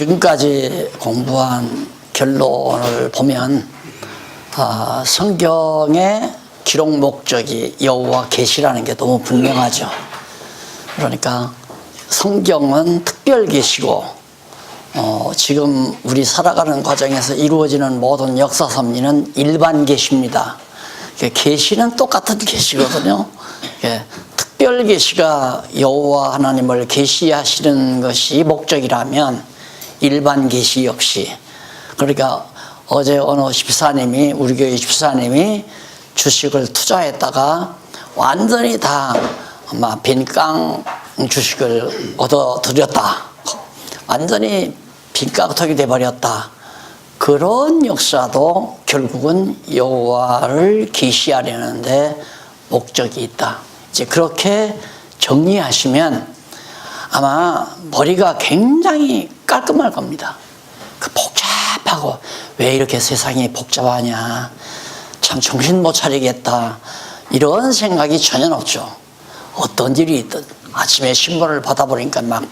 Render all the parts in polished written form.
지금까지 공부한 결론을 보면 성경의 기록 목적이 여호와 계시라는 게 너무 분명하죠. 그러니까 성경은 특별 계시고 지금 우리 살아가는 과정에서 이루어지는 모든 역사 섭리는 일반 계시입니다. 계시는 똑같은 계시거든요. 특별 계시가 여호와 하나님을 계시하시는 것이 목적이라면 일반 계시 역시, 그러니까 어제 어느 집사님이, 우리 교회 집사님이 주식을 투자했다가 완전히 다 빈깡 주식을 얻어들였다, 완전히 빈깡통이 돼버렸다. 그런 역사도 결국은 여호와를 계시하려는데 목적이 있다. 이제 그렇게 정리하시면 아마 머리가 굉장히 깔끔할 겁니다. 그 복잡하고 왜 이렇게 세상이 복잡하냐, 참 정신 못 차리겠다, 이런 생각이 전혀 없죠. 어떤 일이 있든 아침에 신문을 받아보니까 막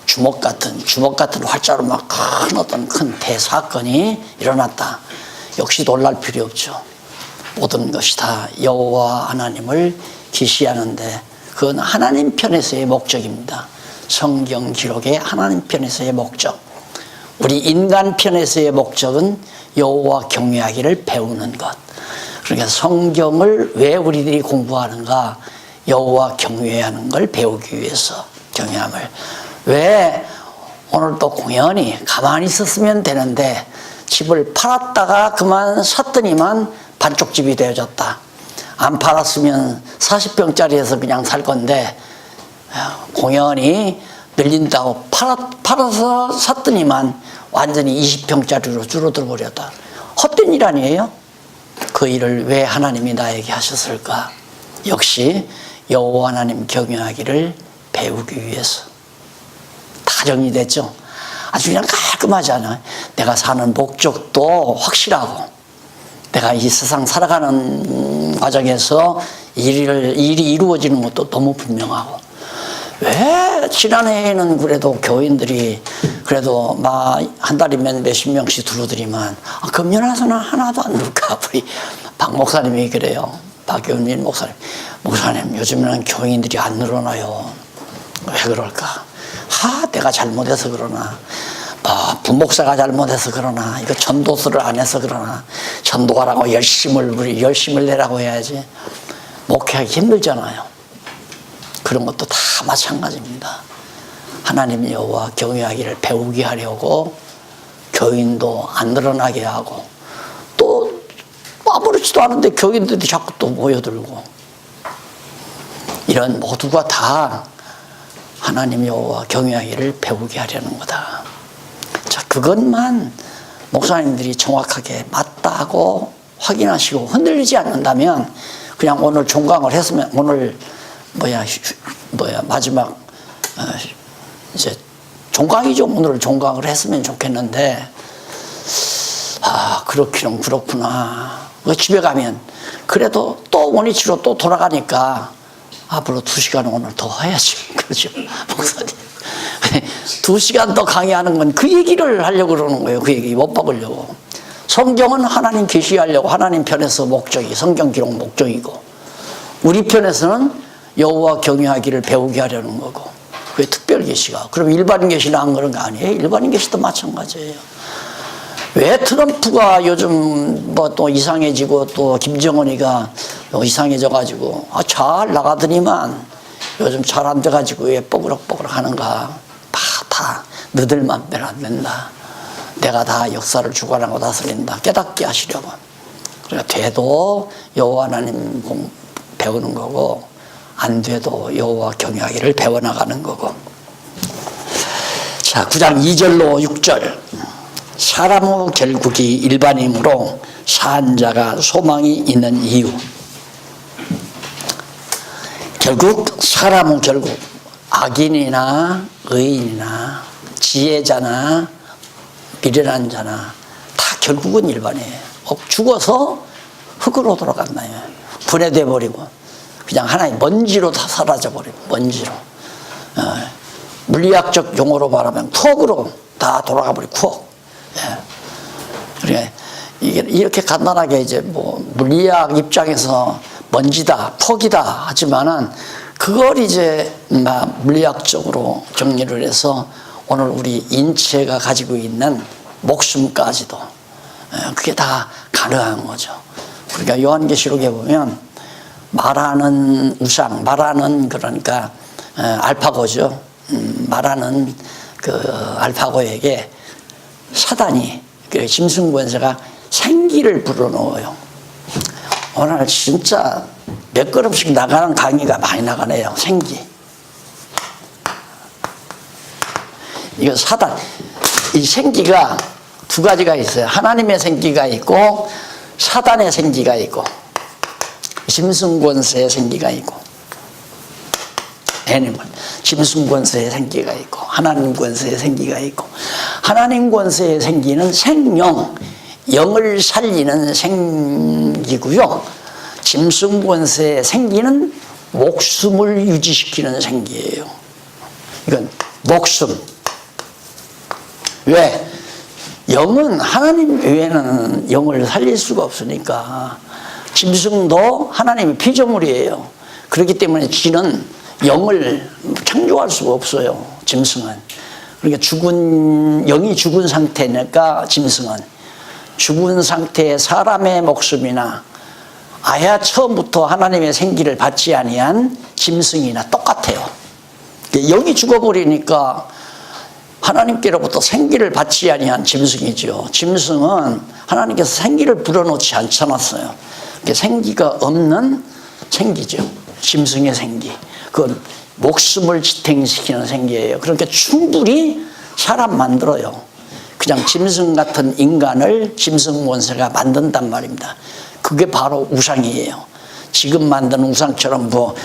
주먹 같은 활자로 막 큰 어떤 큰 대사건이 일어났다. 역시 놀랄 필요 없죠. 모든 것이 다 여호와 하나님을 계시하는데 그건 하나님 편에서의 목적입니다. 성경 기록의 하나님 편에서의 목적. 우리 인간 편에서의 목적은 여호와 경외하기를 배우는 것. 그러니까 성경을 왜 우리들이 공부하는가? 여호와 경외하는 걸 배우기 위해서. 경외함을. 왜 오늘 또 공연히 가만히 있었으면 되는데 집을 팔았다가 그만 샀더니만 반쪽 집이 되어졌다. 안 팔았으면 40평짜리에서 그냥 살 건데 공연히 늘린다고 팔아서 샀더니만 완전히 20평짜리로 줄어들어 버렸다. 헛된 일 아니에요? 그 일을 왜 하나님이 나에게 하셨을까? 역시 여호와 하나님 경외하기를 배우기 위해서. 다 정리됐죠? 아주 그냥 깔끔하잖아요. 내가 사는 목적도 확실하고, 내가 이 세상 살아가는 과정에서 일이 이루어지는 것도 너무 분명하고. 왜 지난해에는 그래도 교인들이 그래도 막 한 달이면 몇십 명씩 들어오더니만 금년에서는 하나도 안 늘까? 우리 박 목사님이 그래요. 박윤민 목사님 요즘에는 교인들이 안 늘어나요. 왜 그럴까? 내가 잘못해서 그러나, 부목사가 잘못해서 그러나, 이거 전도서를 안 해서 그러나, 전도하라고 열심을 내라고 해야지. 목회하기 힘들잖아요. 그런 것도 다 마찬가지입니다. 하나님 여호와 경외하기를 배우게 하려고 교인도 안 늘어나게 하고, 또 아무렇지도 않은데 교인들이 자꾸 또 모여들고, 이런 모두가 다 하나님 여호와 경외하기를 배우게 하려는 거다. 자, 그것만 목사님들이 정확하게 맞다고 확인하시고 흔들리지 않는다면 그냥 오늘 종강을 했으면, 오늘 마지막 이제 종강이죠. 오늘 종강을 했으면 좋겠는데 그렇기는 그렇구나. 집에 가면 그래도 또 원위치로 또 돌아가니까 앞으로 2시간 오늘 더 해야지. 그러죠, 목사님. 2시간 더 강의하는 건 그 얘기를 하려고 그러는 거예요. 그 얘기 못 박으려고. 성경은 하나님 계시하려고 하나님 편에서 목적이, 성경 기록 목적이고, 우리 편에서는 여호와 경외하기를 배우게 하려는 거고. 그게 특별 계시가. 그럼 일반 계시나 한 그런 거 아니에요? 일반 계시도 마찬가지예요. 왜 트럼프가 요즘 또 이상해지고, 또 김정은이가 이상해져가지고 잘 나가더니만 요즘 잘 안 돼가지고 왜 뽀그럭뽀그럭 하는가? 다 너들만 빼라 안 된다. 내가 다 역사를 주관하고 다스린다. 깨닫게 하시려고. 그러니까 돼도 여호와 하나님 배우는 거고, 안 돼도 여호와 경외하기를 배워나가는 거고. 자, 9장 2절로 6절. 사람의 결국이 일반이므로 산 자가 소망이 있는 이유. 결국 사람은 결국 악인이나 의인이나 지혜자나 미련한 자나 다 결국은 일반이에요. 죽어서 흙으로 돌아간다요. 분해돼 버리고 그냥 하나의 먼지로 다 사라져 버리고, 먼지로. 물리학적 용어로 말하면 턱으로 다 돌아가 버리고. 예. 그래 이게 이렇게 간단하게 이제 뭐 물리학 입장에서 먼지다, 폭이다 하지만은 그걸 이제 물리학적으로 정리를 해서 오늘 우리 인체가 가지고 있는 목숨까지도 그게 다 가능한 거죠. 그러니까 요한계시록에 보면 말하는 우상, 말하는 그러니까 알파고죠. 말하는 그 알파고에게 사단이 그 짐승 권세가 생기를 불어넣어요. 오늘 진짜 몇 걸음씩 나가는 강의가 많이 나가네요. 생기. 이거 사단. 이 생기가 두 가지가 있어요. 하나님의 생기가 있고 사단의 생기가 있고 짐승 권세의 생기가 있고 애니멀 짐승 권세의 생기가 있고 하나님 권세의 생기가 있고 하나님 권세의 생기는 생명 영을 살리는 생기고요. 짐승 권세의 생기는 목숨을 유지시키는 생기예요. 이건 목숨. 왜? 영은 하나님 외에는 영을 살릴 수가 없으니까 짐승도 하나님의 피조물이에요. 그렇기 때문에 쥐는 영을 창조할 수가 없어요. 짐승은. 그러니까 영이 죽은 상태니까 짐승은 죽은 상태의 사람의 목숨이나 아야 처음부터 하나님의 생기를 받지 아니한 짐승이나 똑같아요. 영이 죽어버리니까 하나님께로부터 생기를 받지 아니한 짐승이죠. 짐승은 하나님께서 생기를 불어넣지 않잖았어요. 생기가 없는 생기죠. 짐승의 생기. 그건 목숨을 지탱시키는 생기예요. 그러니까 충분히 사람 만들어요. 그냥 짐승 같은 인간을 짐승 권세가 만든단 말입니다. 그게 바로 우상이에요. 지금 만든 우상처럼 뭐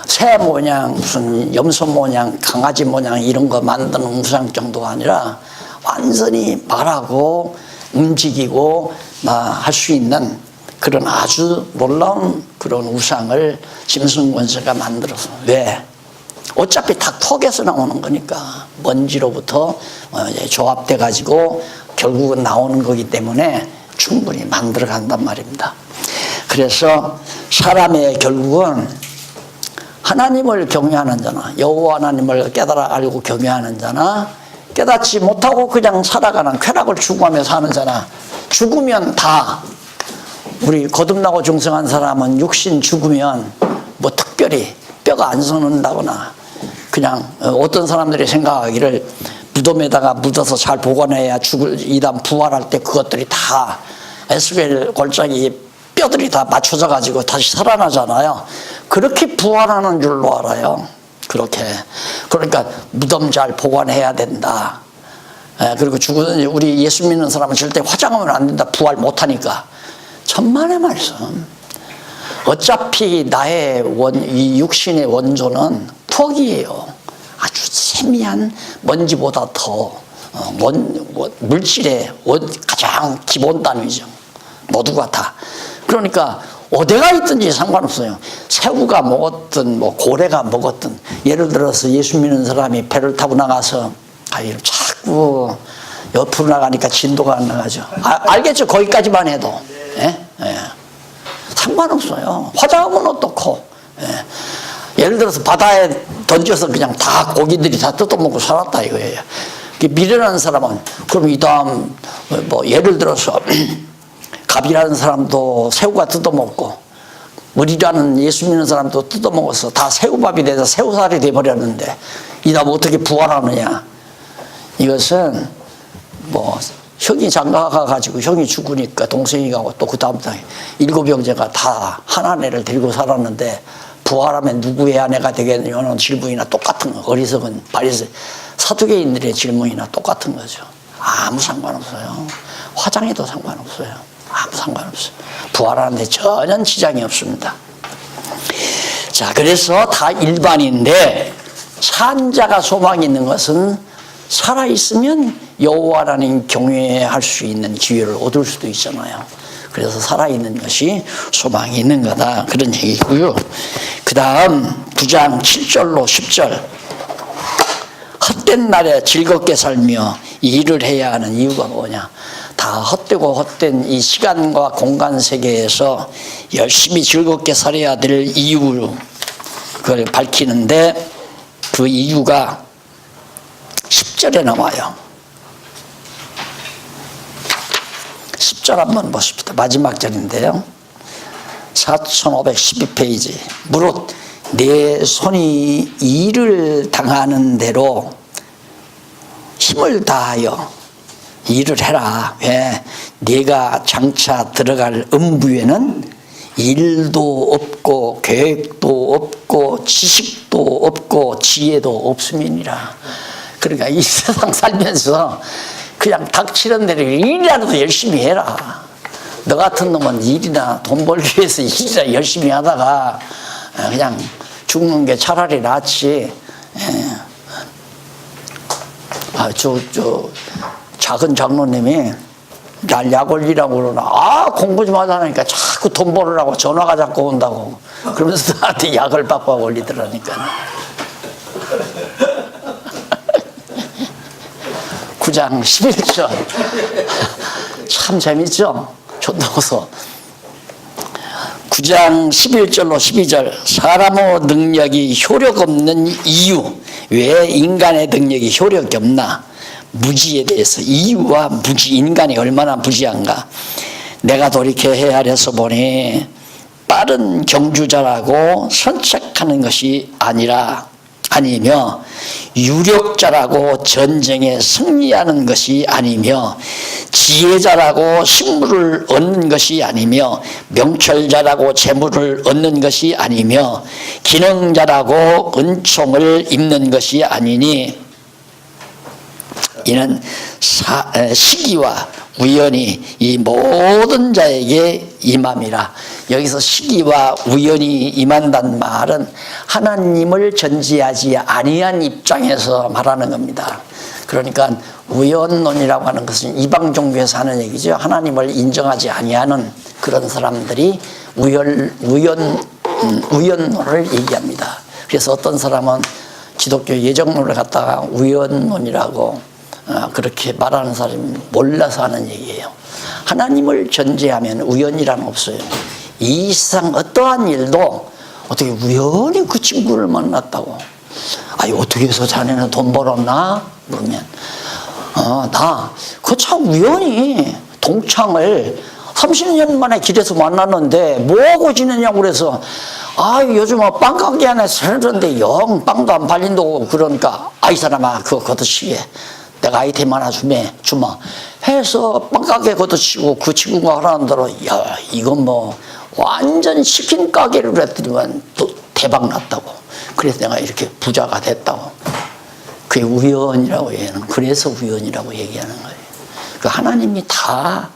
새 모양, 무슨 염소 모양, 강아지 모양 이런 거 만드는 우상 정도가 아니라 완전히 말하고 움직이고 할 수 있는 그런 아주 놀라운 그런 우상을 짐승 권세가 만들어서. 왜? 어차피 다 턱에서 나오는 거니까 먼지로부터 조합돼 가지고 결국은 나오는 거기 때문에 충분히 만들어 간단 말입니다. 그래서 사람의 결국은 하나님을 경외하는 자나 여호와 하나님을 깨달아 알고 경외하는 자나 깨닫지 못하고 그냥 살아가는 쾌락을 추구하며 사는 자나 죽으면 다 우리 거듭나고 중생한 사람은 육신 죽으면 뭐 특별히 뼈가 안 썩는다거나 그냥 어떤 사람들이 생각하기를 무덤에다가 묻어서 잘 보관해야 이단 부활할 때 그것들이 다 에스겔 골짜기 뼈들이 다 맞춰져 가지고 다시 살아나잖아요. 그렇게 부활하는 줄로 알아요. 그렇게. 그러니까 무덤 잘 보관해야 된다. 그리고 죽은 우리 예수 믿는 사람은 절대 화장하면 안 된다. 부활 못하니까. 천만의 말씀. 어차피 나의 이 육신의 원조는 턱이에요. 아주 세미한 먼지보다 더 물질의 가장 기본 단위죠. 모두가 다. 그러니까 어디가 있든지 상관없어요. 새우가 먹었든 뭐 고래가 먹었든 예를 들어서 예수 믿는 사람이 배를 타고 나가서 자꾸 옆으로 나가니까 진도가 안 나가죠. 알겠죠? 거기까지만 해도. 예? 예. 상관없어요. 화장하면 어떻고. 예를 들어서 바다에 던져서 그냥 다 고기들이 다 뜯어먹고 살았다 이거예요. 미련한 사람은 그럼 이 다음 뭐 예를 들어서 갑이라는 사람도 새우가 뜯어먹고 우리라는 예수 믿는 사람도 뜯어먹어서 다 새우밥이 돼서 새우살이 돼버렸는데 이 다음 어떻게 부활하느냐. 이것은 뭐 형이 장가가 가지고 형이 죽으니까 동생이 가고 또 그 다음 달에 7 형제가 다 하나네를 데리고 살았는데 부활하면 누구의 아내가 되겠느냐는 질문이나 똑같은 거. 어리석은 바리새 사두개인들의 질문이나 똑같은 거죠. 아무 상관없어요. 화장해도 상관없어요. 아무 상관없어요. 부활하는데 전혀 지장이 없습니다. 자, 그래서 다 일반인데 산자가 소망이 있는 것은 살아있으면 여호와 하나님 경외할 수 있는 기회를 얻을 수도 있잖아요. 그래서 살아있는 것이 소망이 있는 거다. 그런 얘기고요. 그 다음 9장 7절로 10절. 헛된 날에 즐겁게 살며 일을 해야 하는 이유가 뭐냐? 다 헛되고 헛된 이 시간과 공간 세계에서 열심히 즐겁게 살아야 될 이유, 그걸 밝히는데 그 이유가 10절에 나와요. 10절 한번 보십시다. 마지막 절인데요. 4512페이지. 무릇 내 손이 일을 당하는 대로 힘을 다하여 일을 해라. 왜? 네가 장차 들어갈 음부에는 일도 없고 계획도 없고 지식도 없고 지혜도 없음이니라. 그러니까 이 세상 살면서 그냥 닥치는 대로 일이라도 열심히 해라. 너 같은 놈은 일이나 돈 벌기 위해서 일이나 열심히 하다가 그냥 죽는 게 차라리 낫지. 작은 장로님이 날 약 올리라고 그러나, 공부 좀 하자니까 자꾸 돈 벌으라고 전화가 자꾸 온다고. 그러면서 나한테 약을 바꿔 올리더라니까. 9장 11절. 참 재밌죠? 전도서. 9장 11절로 12절. 사람의 능력이 효력 없는 이유. 왜 인간의 능력이 효력이 없나? 무지에 대해서. 이유와 무지, 인간이 얼마나 무지한가. 내가 돌이켜 헤아려서 보니 빠른 경주자라고 선책하는 것이 아니며 유력자라고 전쟁에 승리하는 것이 아니며 지혜자라고 식물을 얻는 것이 아니며 명철자라고 재물을 얻는 것이 아니며 기능자라고 은총을 입는 것이 아니니 이는 시기와 우연이 이 모든 자에게 임함이라. 여기서 시기와 우연이 임한다는 말은 하나님을 전제하지 아니한 입장에서 말하는 겁니다. 그러니까 우연론이라고 하는 것은 이방 종교에서 하는 얘기죠. 하나님을 인정하지 아니하는 그런 사람들이 우연론을 얘기합니다. 그래서 어떤 사람은 기독교 예정론을 갖다가 우연론이라고 그렇게 말하는 사람이 몰라서 하는 얘기예요. 하나님을 전제하면 우연이란 없어요. 이 세상 어떠한 일도 어떻게 우연히 그 친구를 만났다고. 어떻게 해서 자네는 돈 벌었나? 그러면 그 참 우연히 동창을 30년 만에 길에서 만났는데 뭐하고 지내냐고 그래서 요즘 빵가게 안에 살던데 영 빵도 안 팔린다고. 그러니까 이 사람아 그거 걷어치게 내가 아이템 하나 주마 해서 빵가게 걷어치고 그 친구가 하라는 대로 이건 뭐 완전 치킨 가게를 했더니만 또 대박 났다고. 그래서 내가 이렇게 부자가 됐다고. 그게 우연이라고 얘는 그래서 우연이라고 얘기하는 거예요. 그 하나님이 다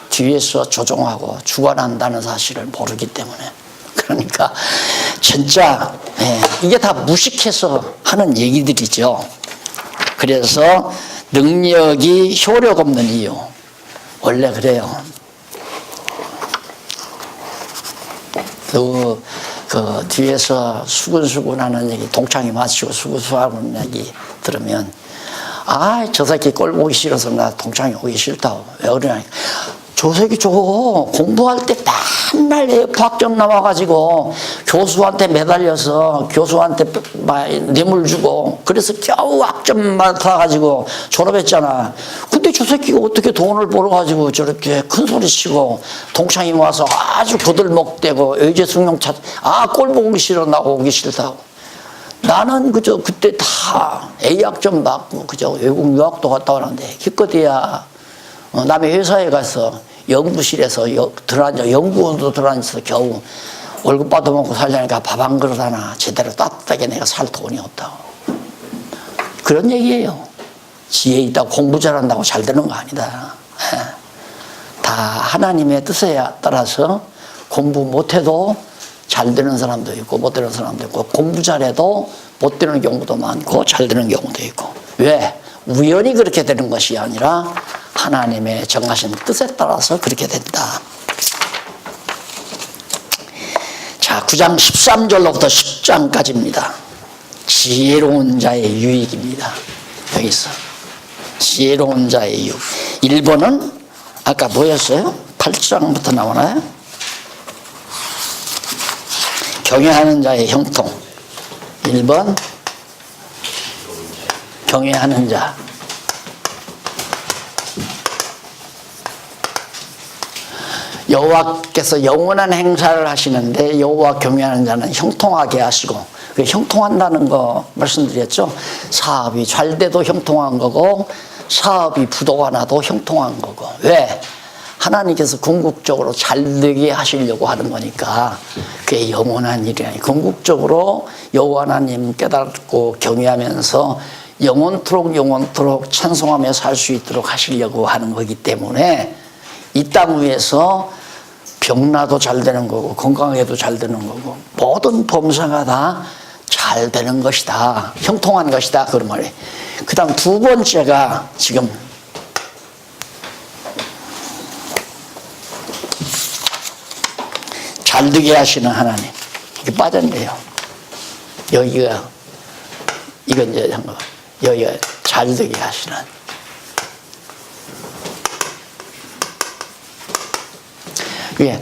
뒤에서 조종하고 주관한다는 사실을 모르기 때문에. 그러니까 진짜 이게 다 무식해서 하는 얘기들이죠. 그래서 능력이 효력 없는 이유. 원래 그래요. 그 뒤에서 수근수근 하는 얘기, 동창이 마치고 수근수근하는 얘기 들으면 저 새끼 꼴 보기 싫어서 나 동창이 오기 싫다고. 왜 그러냐. 저 새끼 공부할 때 맨날 F학점 나와가지고 교수한테 매달려서 교수한테 뇌물 주고 그래서 겨우 학점 맡아가지고 졸업했잖아. 근데 저 새끼가 어떻게 돈을 벌어가지고 저렇게 큰 소리 치고 동창이 와서 아주 거들먹대고 의제 승용차 꼴 보기 싫어 나 오기 싫다고. 나는 그저 그때 다 A학점 받고 그저 외국 유학도 갔다 오는데 기껏해야 남의 회사에 가서 연구실에서 연구원도 들어앉아서 겨우 월급 받아먹고 살려니까 밥 한 그릇 하나 제대로 따뜻하게 내가 살 돈이 없다고. 그런 얘기예요. 지혜 있다고 공부 잘한다고 잘 되는 거 아니다. 다 하나님의 뜻에 따라서 공부 못해도 잘 되는 사람도 있고 못 되는 사람도 있고 공부 잘해도 못 되는 경우도 많고 잘 되는 경우도 있고. 왜? 우연히 그렇게 되는 것이 아니라 하나님의 정하신 뜻에 따라서 그렇게 된다. 자, 9장 13절로부터 10장까지입니다. 지혜로운 자의 유익입니다. 여기서 지혜로운 자의 유익. 1번은 아까 뭐였어요? 8장부터 나오나요? 경외하는 자의 형통. 1번 경외하는 자. 여호와께서 영원한 행사를 하시는데 여호와 경외하는 자는 형통하게 하시고, 그 형통한다는 거 말씀드렸죠. 사업이 잘 돼도 형통한 거고 사업이 부도가 나도 형통한 거고. 왜? 하나님께서 궁극적으로 잘 되게 하시려고 하는 거니까 그게 영원한 일이 아니에요. 궁극적으로 여호와 하나님 깨닫고 경외하면서 영원토록 찬송하며 살 수 있도록 하시려고 하는 거기 때문에 이 땅 위에서 병나도 잘 되는 거고 건강해도 잘 되는 거고 모든 범사가 다 잘 되는 것이다. 형통한 것이다. 그런 말이에요. 그 다음 두 번째가 지금 잘 되게 하시는 하나님. 이게 빠졌네요. 여기가 이건 이제 한 거. 여기가 잘 되게 하시는. 예,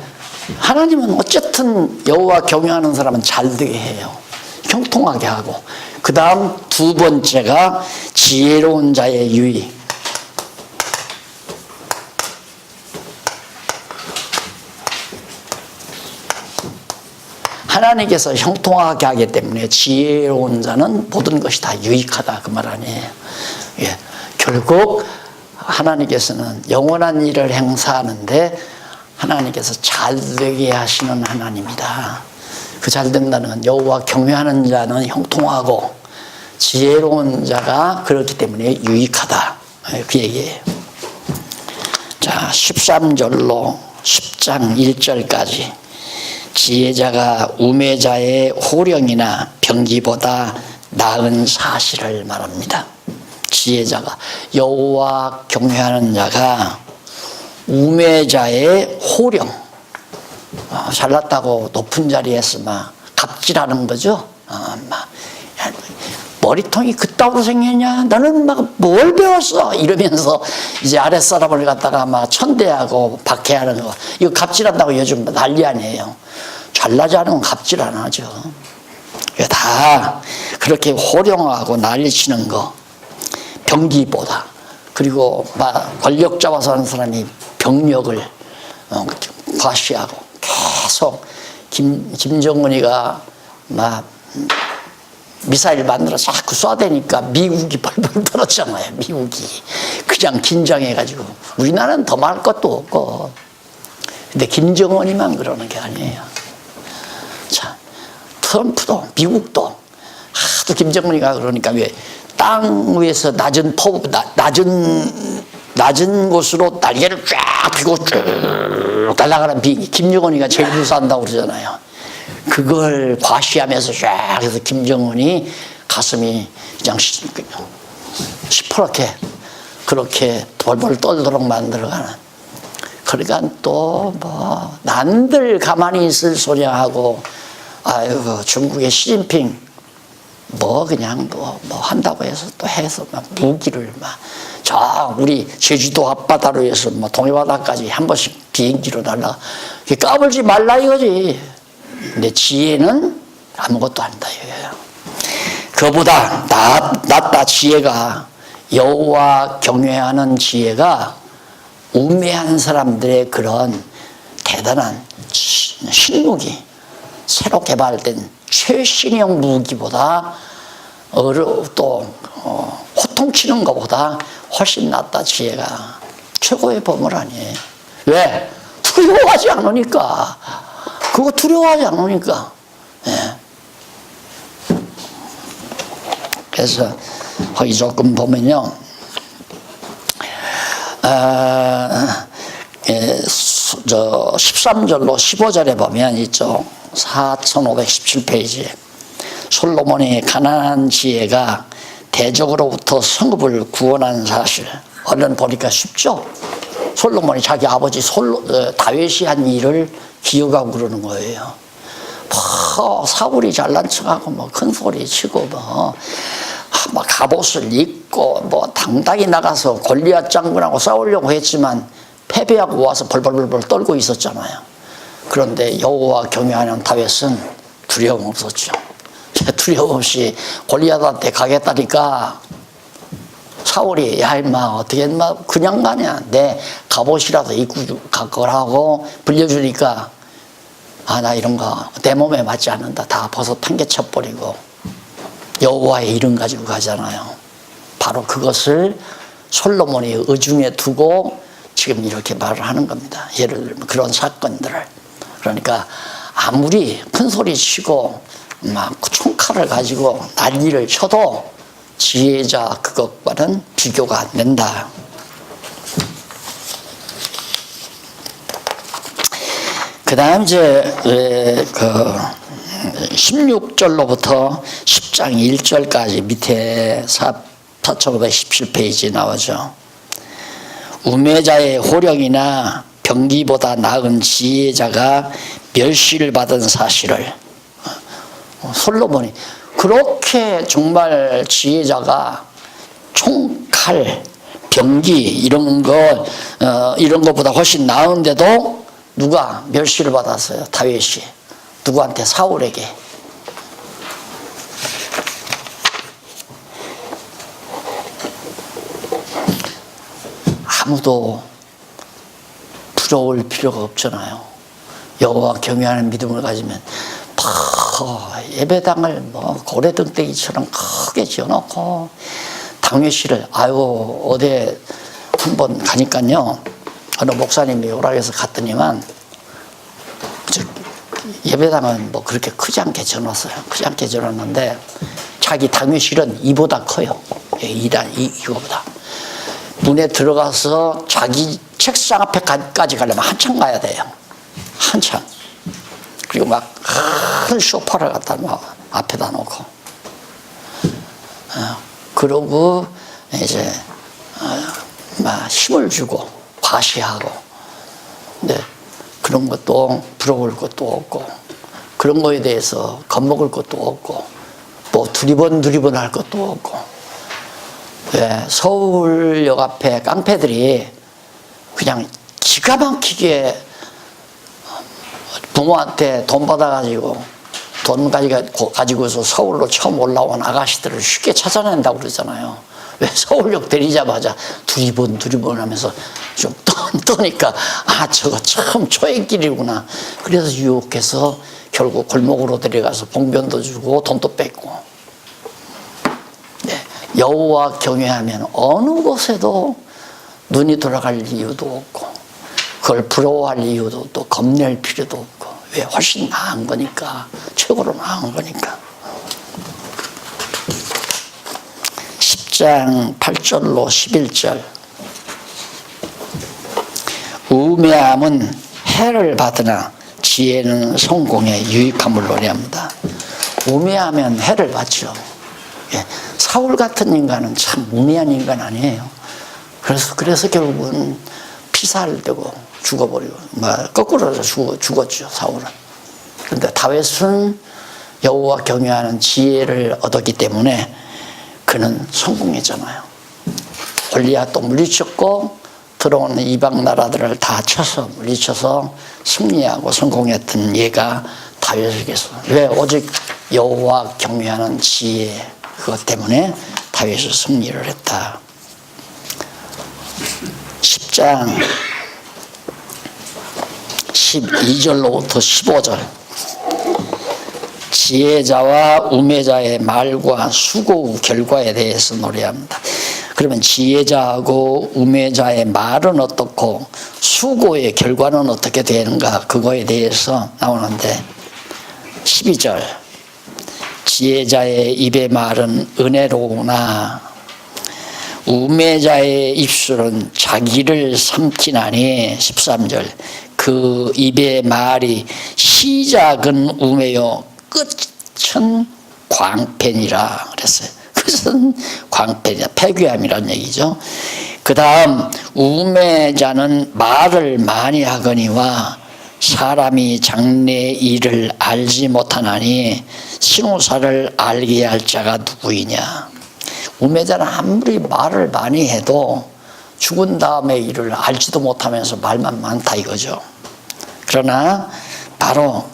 하나님은 어쨌든 여호와 경외하는 사람은 잘 되게 해요. 형통하게 하고. 그 다음 두 번째가 지혜로운 자의 유익. 하나님께서 형통하게 하기 때문에 지혜로운 자는 모든 것이 다 유익하다. 그 말 아니에요. 예, 결국 하나님께서는 영원한 일을 행사하는데 하나님께서 잘 되게 하시는 하나님이다. 그 잘 된다는 건 여호와 경외하는 자는 형통하고 지혜로운 자가 그렇기 때문에 유익하다. 그 얘기예요. 자, 13절로 10장 1절까지 지혜자가 우매자의 호령이나 병기보다 나은 사실을 말합니다. 지혜자가 여호와 경외하는 자가 우매자의 호령, 잘났다고 높은 자리에서 막 갑질하는 거죠. 머리통이 그따위로 생겼냐? 너는 막 뭘 배웠어? 이러면서 이제 아랫사람을 갖다가 막 천대하고 박해하는 거. 이거 갑질한다고 요즘 난리 아니에요. 잘나지 않으면 갑질 안 하죠. 다 그렇게 호령하고 난리치는 거. 병기보다. 그리고 막 권력 잡아서 하는 사람이 병력을 과시하고 계속 김정은이가 막 미사일 만들어 자꾸 쏴대니까 미국이 벌벌 떨었잖아요. 미국이 그냥 긴장해가지고 우리나라는 더 말할 것도 없고. 근데 김정은이만 그러는 게 아니에요. 자, 트럼프도 미국도 하도 김정은이가 그러니까 왜 땅 위에서 낮은 곳으로 날개를 쫙 펴고 쭉 날아가는 비행기, 김정은이가 제일 무서워한다고 그러잖아요. 그걸 과시하면서 쫙 해서 김정은이 가슴이 그냥 시퍼렇게 그렇게 벌벌 떨도록 만들어가는. 그러니까 또 뭐 난들 가만히 있을 소리야 하고, 아유 중국의 시진핑 뭐 그냥 뭐 한다고 해서 또 해서 막 무기를 막 저 우리 제주도 앞바다로 해서 뭐 동해바다까지 한 번씩 비행기로 날라. 까불지 말라 이거지. 근데 지혜는 아무것도 아니다 이거예요. 그보다 낫다 지혜가. 여호와 경외하는 지혜가 우매한 사람들의 그런 대단한 신무기, 새로 개발된 최신형 무기보다 또 호통치는 것보다 훨씬 낫다. 지혜가 최고의 보물 아니에요. 왜? 두려워하지 않으니까. 그거 두려워하지 않으니까. 예. 그래서 거기 조금 보면요, 13절로 15절에 보면 있죠. 4517페이지에 솔로몬이 가난한 지혜가 대적으로부터 성읍을 구원한 사실. 얼른 보니까 쉽죠. 솔로몬이 자기 아버지 다윗이 한 일을 기억하고 그러는 거예요. 사울이 잘난 척하고 뭐 큰 소리 치고 뭐 갑옷을 입고 뭐 당당히 나가서 골리앗 장군하고 싸우려고 했지만 패배하고 와서 벌벌벌 떨고 있었잖아요. 그런데 여호와 경외하는 다윗은 두려움 없었죠. 두려움 없이 골리앗한테 가겠다니까 사울이 야 임마 어떻게 임마 그냥 가냐, 내 갑옷이라도 입고 갈 거라고 불려주니까 나 이런 거 내 몸에 맞지 않는다, 다 벗어 당겨쳐버리고 여호와의 이름 가지고 가잖아요. 바로 그것을 솔로몬이 의중에 두고 지금 이렇게 말을 하는 겁니다. 예를 들면 그런 사건들을. 그러니까 아무리 큰 소리 치고 막 총칼을 가지고 난리를 쳐도 지혜자 그것과는 비교가 안 된다. 그 다음 이제 16절로부터 10장 1절까지 밑에 4517페이지 나오죠. 우매자의 호령이나 병기보다 나은 지혜자가 멸시를 받은 사실을 솔로몬이 그렇게 정말 지혜자가 총칼, 병기 이런 것보다 훨씬 나은데도 누가 멸시를 받았어요? 다윗이. 누구한테? 사울에게. 아무도 부러울 필요가 없잖아요. 여호와 경외하는 믿음을 가지면 예배당을 뭐 고래등대기처럼 크게 지어놓고 당회실을 어디 한번 가니까요, 어느 목사님이 오라 해서 갔더니만 예배당은 뭐 그렇게 크지 않게 지어놨어요. 크지 않게 지어놨는데 자기 당회실은 이보다 커요. 이거보다. 문에 들어가서 자기 책상 앞에까지 가려면 한참 가야 돼요. 한참. 그리고 막 큰 소파를 갖다 막 앞에다 놓고, 그러고 이제 막 힘을 주고 과시하고. 근데 그런 것도 부러울 것도 없고, 그런 거에 대해서 겁먹을 것도 없고, 뭐 두리번 할 것도 없고. 서울역 앞에 깡패들이 그냥 기가 막히게 부모한테 돈 받아가지고 돈 가지고서 서울로 처음 올라온 아가씨들을 쉽게 찾아낸다고 그러잖아요. 왜? 서울역 내리자마자 두리번 하면서 좀 떠니까 저거 참 초행길이구나. 그래서 유혹해서 결국 골목으로 데려가서 봉변도 주고 돈도 뺏고. 여호와 경외하면 어느 곳에도 눈이 돌아갈 이유도 없고, 그걸 부러워할 이유도 또 겁낼 필요도 없고. 왜? 훨씬 나은 거니까. 최고로 나은 거니까. 10장 8절로 11절. 우매함은 해를 받으나 지혜는 성공에 유익함을 노래합니다. 우매하면 해를 받죠. 사울 같은 인간은 참 우매한 인간 아니에요. 그래서 결국은 피살되고 죽어버리고, 거꾸로 죽었죠, 사울은. 그런데 다윗은 여호와 경외하는 지혜를 얻었기 때문에 그는 성공했잖아요. 골리앗도 물리쳤고 들어오는 이방 나라들을 다 쳐서 물리쳐서 승리하고 성공했던 얘가 다윗에게서. 왜? 오직 여호와 경외하는 지혜, 그것 때문에 다윗이 승리를 했다. 10장 12절로부터 15절. 지혜자와 우매자의 말과 수고 결과에 대해서 노래합니다. 그러면 지혜자하고 우매자의 말은 어떻고 수고의 결과는 어떻게 되는가, 그거에 대해서 나오는데, 12절. 지혜자의 입의 말은 은혜로우나 우매자의 입술은 자기를 삼키나니. 13절. 그 입의 말이 시작은 우매요 끝은 광팬이라 그랬어요. 끝은 광팬이라, 패괴함이라는 얘기죠. 그 다음 우매자는 말을 많이 하거니와 사람이 장래 일을 알지 못하나니 신호사를 알게 할 자가 누구이냐. 우매자는 아무리 말을 많이 해도 죽은 다음의 일을 알지도 못하면서 말만 많다 이거죠. 그러나 바로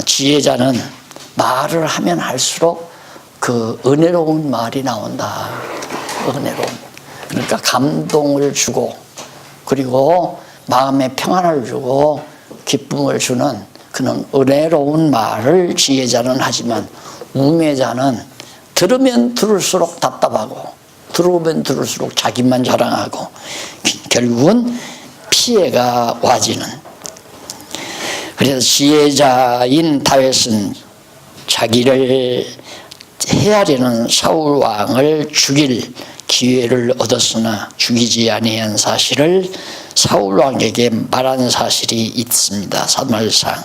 지혜자는 말을 하면 할수록 그 은혜로운 말이 나온다. 은혜로운. 그러니까 감동을 주고 그리고 마음에 평안을 주고 기쁨을 주는 그런 은혜로운 말을 지혜자는 하지만 우매자는 들으면 들을수록 답답하고 들으면 들을수록 자기만 자랑하고 결국은 피해가 와지는. 그래서 지혜자인 다윗은 자기를 헤아리는 사울 왕을 죽일 기회를 얻었으나 죽이지 아니한 사실을 사울 왕에게 말한 사실이 있습니다. 사무엘상.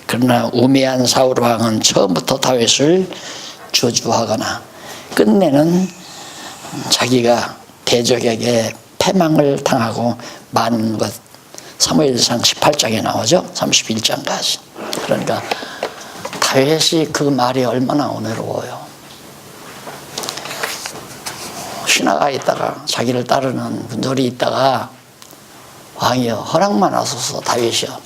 그러나 우매한 사울 왕은 처음부터 다윗을 저주하거나 끝내는 자기가 대적에게 패망을 당하고 만 것. 사무엘상 18장에 나오죠. 31장까지. 그러니까 다윗이 그 말이 얼마나 은혜로워요. 신하가 있다가 자기를 따르는 분들이 있다가 왕이여 허락만 하소서 다윗이여.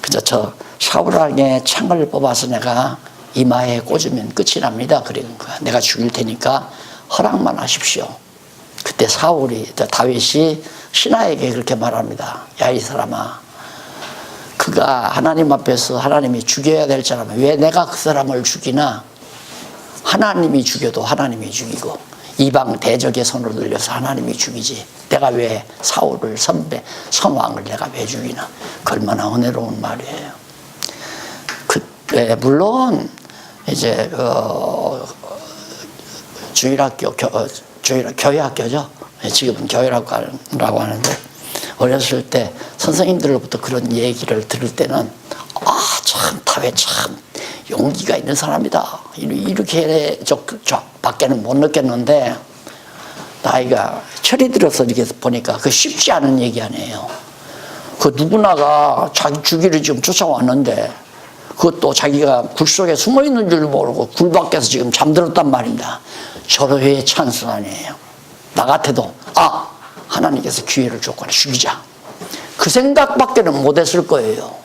그저 저 사울왕의 창을 뽑아서 내가 이마에 꽂으면 끝이 납니다. 그런 거야. 내가 죽일 테니까 허락만 하십시오. 그때 다윗이 신하에게 그렇게 말합니다. 야 이 사람아, 그가 하나님 앞에서 하나님이 죽여야 될 사람은 왜 내가 그 사람을 죽이나? 하나님이 죽여도 하나님이 죽이고 이방 대적의 손을 들려서 하나님이 죽이지 내가 왜 사울을 선왕을 내가 왜 죽이나? 그 얼마나 은혜로운 말이에요. 그때 물론 이제 교회학교죠. 지금은 교회라고 하는데 어렸을 때 선생님들로부터 그런 얘기를 들을 때는 참 다윗 참 용기가 있는 사람이다 이렇게 밖에는 못 느꼈는데 나이가 철이 들어서 이렇게 보니까 그 쉽지 않은 얘기 아니에요. 그 누구나가 자기 주기를 지금 쫓아왔는데 그것도 자기가 굴 속에 숨어 있는 줄 모르고 굴 밖에서 지금 잠들었단 말입니다. 절호의 찬스 아니에요. 나 같아도 하나님께서 기회를 줬거나 죽이자 그 생각밖에는 못했을 거예요.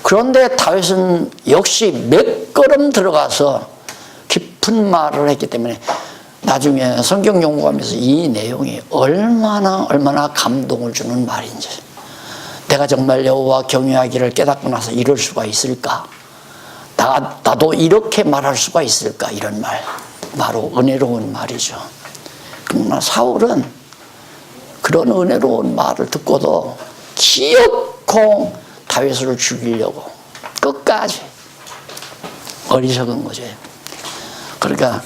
그런데 다윗은 역시 몇 걸음 들어가서 깊은 말을 했기 때문에 나중에 성경 연구하면서 이 내용이 얼마나 감동을 주는 말인지, 내가 정말 여호와 경외하기를 깨닫고 나서 이럴 수가 있을까? 나도 이렇게 말할 수가 있을까? 이런 말, 바로 은혜로운 말이죠. 그러나 사울은 그런 은혜로운 말을 듣고도 기어코 다윗을 죽이려고 끝까지 어리석은 거죠. 그러니까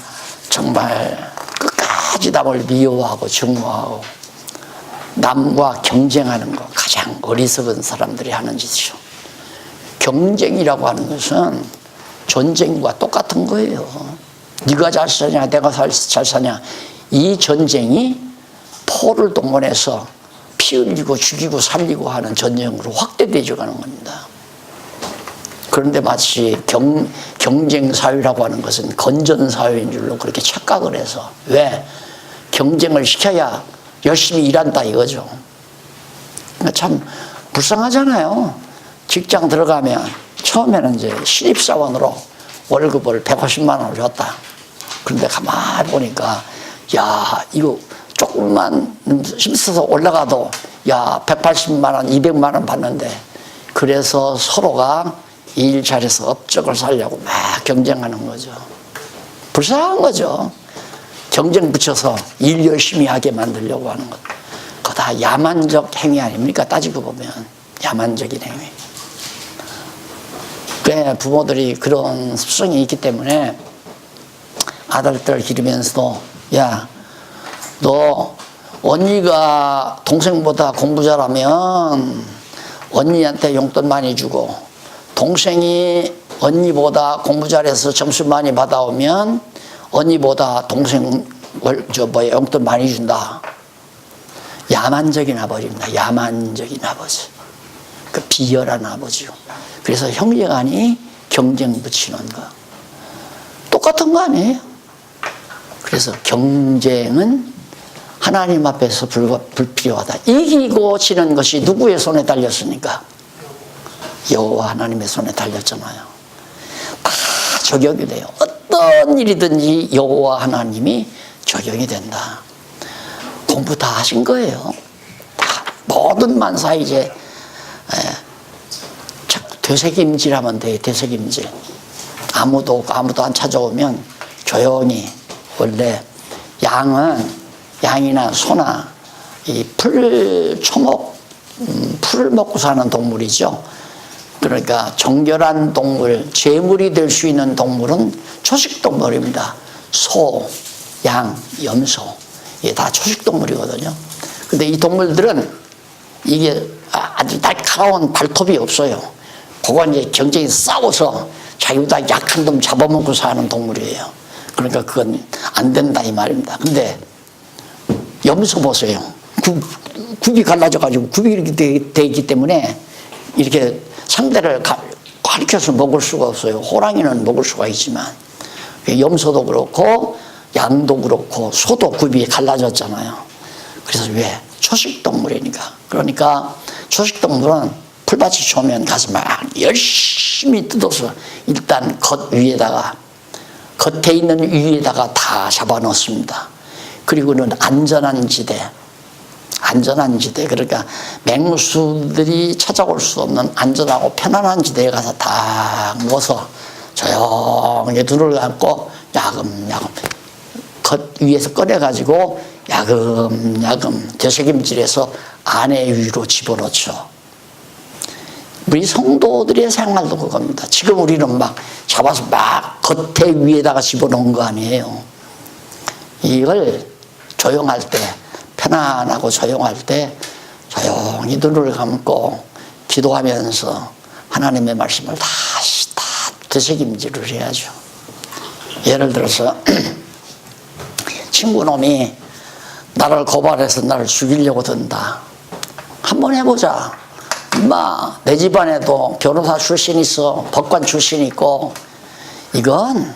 정말 끝까지 남을 미워하고 증오하고 남과 경쟁하는 거 가장 어리석은 사람들이 하는 짓이죠. 경쟁이라고 하는 것은 전쟁과 똑같은 거예요. 네가 잘 사냐 내가 잘 사냐, 이 전쟁이 포를 동원해서 피 흘리고 죽이고 살리고 하는 전쟁으로 확대되어 가는 겁니다. 그런데 마치 경쟁 사회라고 하는 것은 건전 사회인 줄로 그렇게 착각을 해서, 왜? 경쟁을 시켜야 열심히 일한다 이거죠. 참 불쌍하잖아요. 직장 들어가면 처음에는 이제 신입사원으로 월급을 150만 원을 줬다. 그런데 가만히 보니까 야 이거 조금만 힘써서 올라가도 180만 원 200만 원 받는데, 그래서 서로가 일 잘해서 업적을 살려고 막 경쟁하는 거죠. 불쌍한 거죠. 경쟁 붙여서 일 열심히 하게 만들려고 하는 것, 그거 다 야만적 행위 아닙니까? 따지고 보면 야만적인 행위. 꽤 부모들이 그런 습성이 있기 때문에 아들들 기르면서도 야, 너 언니가 동생보다 공부 잘하면 언니한테 용돈 많이 주고, 동생이 언니보다 공부 잘해서 점수 많이 받아오면 언니보다 동생 용돈 많이 준다. 야만적인 아버지입니다. 야만적인 아버지. 그 비열한 아버지요. 그래서 형제간이 경쟁 붙이는 거 똑같은 거 아니에요? 그래서 경쟁은 하나님 앞에서 불필요하다. 이기고 지는 것이 누구의 손에 달렸습니까? 여호와 하나님의 손에 달렸잖아요. 다 적용이 돼요. 어떤 일이든지 여호와 하나님이 적용이 된다. 공부 다 하신 거예요. 다 모든 만사 이제 되새김질하면 돼요. 되새김질. 아무도 안 찾아오면 조용히. 원래 양이나 소나 이 초목 풀을 먹고 사는 동물이죠. 그러니까 정결한 동물, 재물이 될 수 있는 동물은 초식 동물입니다. 소, 양, 염소 이게 다 초식 동물이거든요. 근데 이 동물들은 이게 아주 날카로운 발톱이 없어요. 그건 이제 경쟁이 싸워서 자기보다 약한 놈 잡아먹고 사는 동물이에요. 그러니까 그건 안 된다 이 말입니다. 근데 염소 보세요. 굽이 갈라져가지고 굽이 이렇게 돼 있기 때문에 이렇게 상대를 가리켜서 먹을 수가 없어요. 호랑이는 먹을 수가 있지만 염소도 그렇고 양도 그렇고 소도 굽이 갈라졌잖아요. 그래서 왜? 초식동물이니까. 그러니까 초식동물은 풀밭이 좋으면 가서 막 열심히 뜯어서 일단 겉에 있는 위에다가 다 잡아넣습니다. 그리고는 안전한 지대, 그러니까 맹수들이 찾아올 수 없는 안전하고 편안한 지대에 가서 다 모아서 조용히 눈을 감고 야금야금 겉 위에서 꺼내가지고 야금야금 되새김질해서 안에 위로 집어넣죠. 우리 성도들의 생활도 그겁니다. 지금 우리는 막 잡아서 막 겉에 위에다가 집어넣은 거 아니에요. 이걸 조용할 때, 편안하고 조용할 때 조용히 눈을 감고 기도하면서 하나님의 말씀을 다시 다 되새김질을 해야죠. 예를 들어서 친구놈이 나를 고발해서 나를 죽이려고 든다. 한번 해보자. 엄마, 내 집안에도 변호사 출신 있어, 법관 출신 있고, 이건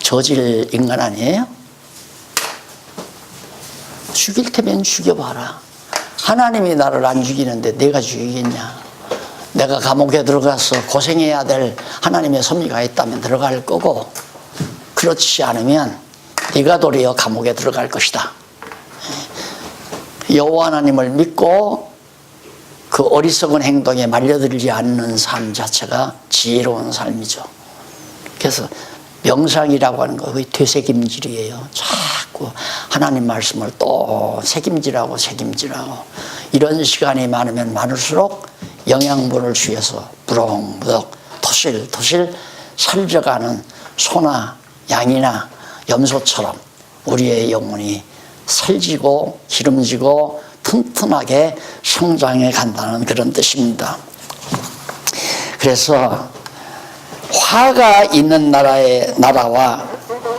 저질 인간 아니에요? 죽일 테면 죽여봐라. 하나님이 나를 안 죽이는데 내가 죽이겠냐? 내가 감옥에 들어가서 고생해야 될 하나님의 섭리가 있다면 들어갈 거고, 그렇지 않으면 네가 도리어 감옥에 들어갈 것이다. 여호와 하나님을 믿고 그 어리석은 행동에 말려들지 않는 삶 자체가 지혜로운 삶이죠. 그래서 명상이라고 하는 거 거의 되새김질이에요. 자꾸 하나님 말씀을 또 새김질하고 이런 시간이 많으면 많을수록 영양분을 취해서 무럭무럭 토실토실 살져가는 소나 양이나 염소처럼 우리의 영혼이 살지고 기름지고 튼튼하게 성장해 간다는 그런 뜻입니다. 그래서 화가 있는 나라와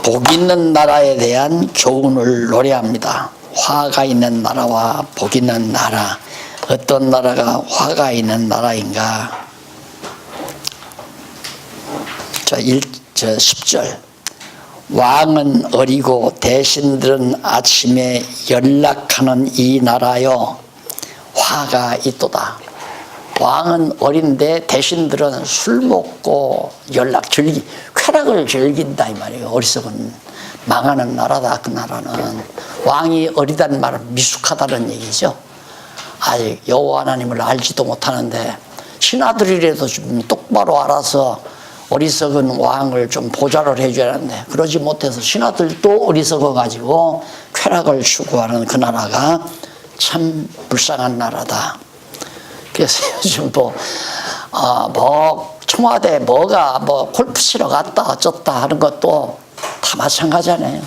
복 있는 나라에 대한 교훈을 노래합니다. 화가 있는 나라와 복 있는 나라. 어떤 나라가 화가 있는 나라인가? 10절. 왕은 어리고 대신들은 아침에 연락하는 이 나라요 화가 있도다. 왕은 어린데 대신들은 술 먹고 쾌락을 즐긴다 이 말이에요. 어리석은 망하는 나라다. 그 나라는 왕이 어리다는 말은 미숙하다는 얘기죠. 아직 여호와 하나님을 알지도 못하는데 신하들이라도 좀 똑바로 알아서 어리석은 왕을 좀 보좌를 해줘야 하는데 그러지 못해서 신하들도 어리석어 가지고 쾌락을 추구하는 그 나라가 참 불쌍한 나라다. 그래서 요즘 청와대 골프 치러 갔다 어쩌다 하는 것도 다 마찬가지잖아요.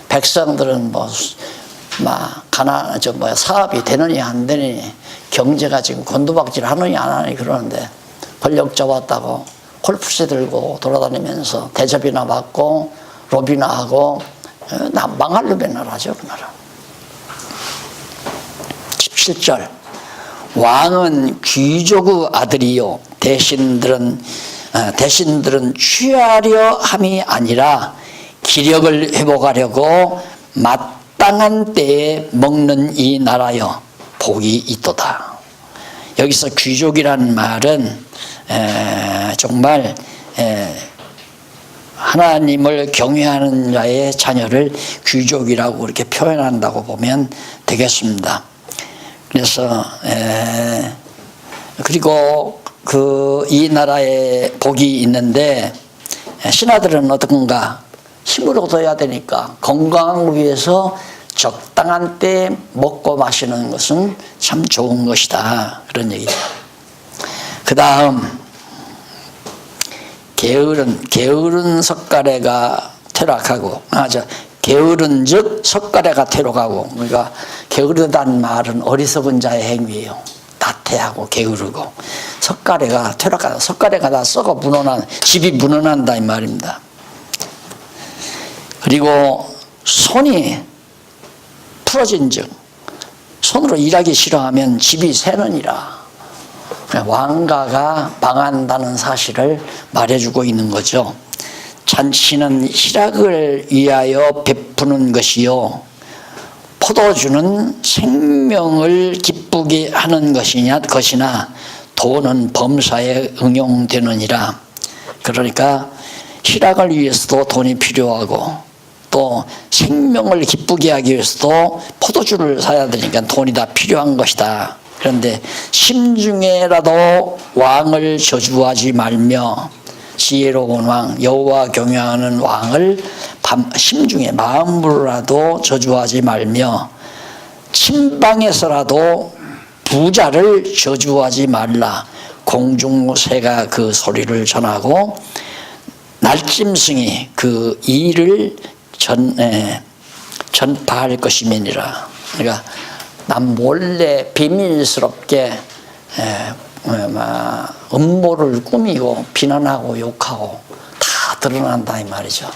백성들은 사업이 되느니 안 되느니 경제가 지금 곤두박질 하느니 안 하느니 그러는데 권력 잡았다고 골프채 들고 돌아다니면서 대접이나 받고 로비나 하고 망할 놈의 나라죠. 그 나라. 17절. 왕은 귀족의 아들이요 대신들은 취하려 함이 아니라 기력을 회복하려고 마땅한 때에 먹는 이 나라여 복이 있도다. 여기서 귀족이라는 말은 정말 하나님을 경외하는 자의 자녀를 귀족이라고 그렇게 표현한다고 보면 되겠습니다. 그래서 그리고 이 나라에 복이 있는데 신하들은 어떤가? 힘을 얻어야 되니까 건강을 위해서 적당한 때 먹고 마시는 것은 참 좋은 것이다. 그런 얘기죠. 그 다음 게으른 석가래가 퇴락하고 게으른 즉 석가래가 퇴락하고, 그러니까 게으르다는 말은 어리석은 자의 행위예요. 나태하고 게으르고 석가래가 퇴락하다. 석가래가 다 썩어 집이 무너난다 이 말입니다. 그리고 손이 풀어진 즉 손으로 일하기 싫어하면 집이 새느니라. 왕가가 망한다는 사실을 말해주고 있는 거죠. 잔치는 희락을 위하여 베푸는 것이요 포도주는 생명을 기쁘게 하는 것이나 돈은 범사에 응용되느니라. 그러니까 희락을 위해서도 돈이 필요하고 또 생명을 기쁘게 하기 위해서도 포도주를 사야 되니까 돈이 다 필요한 것이다. 그런데 심중에라도 왕을 저주하지 말며, 지혜로운 왕, 여호와 경외하는 왕을 심중에 마음으로라도 저주하지 말며, 침방에서라도 부자를 저주하지 말라. 공중새가 그 소리를 전하고 날짐승이 그 일을 전파할 것임이니라. 그러니까 남 몰래 비밀스럽게 음모를 꾸미고 비난하고 욕하고 다 드러난다 이 말이죠.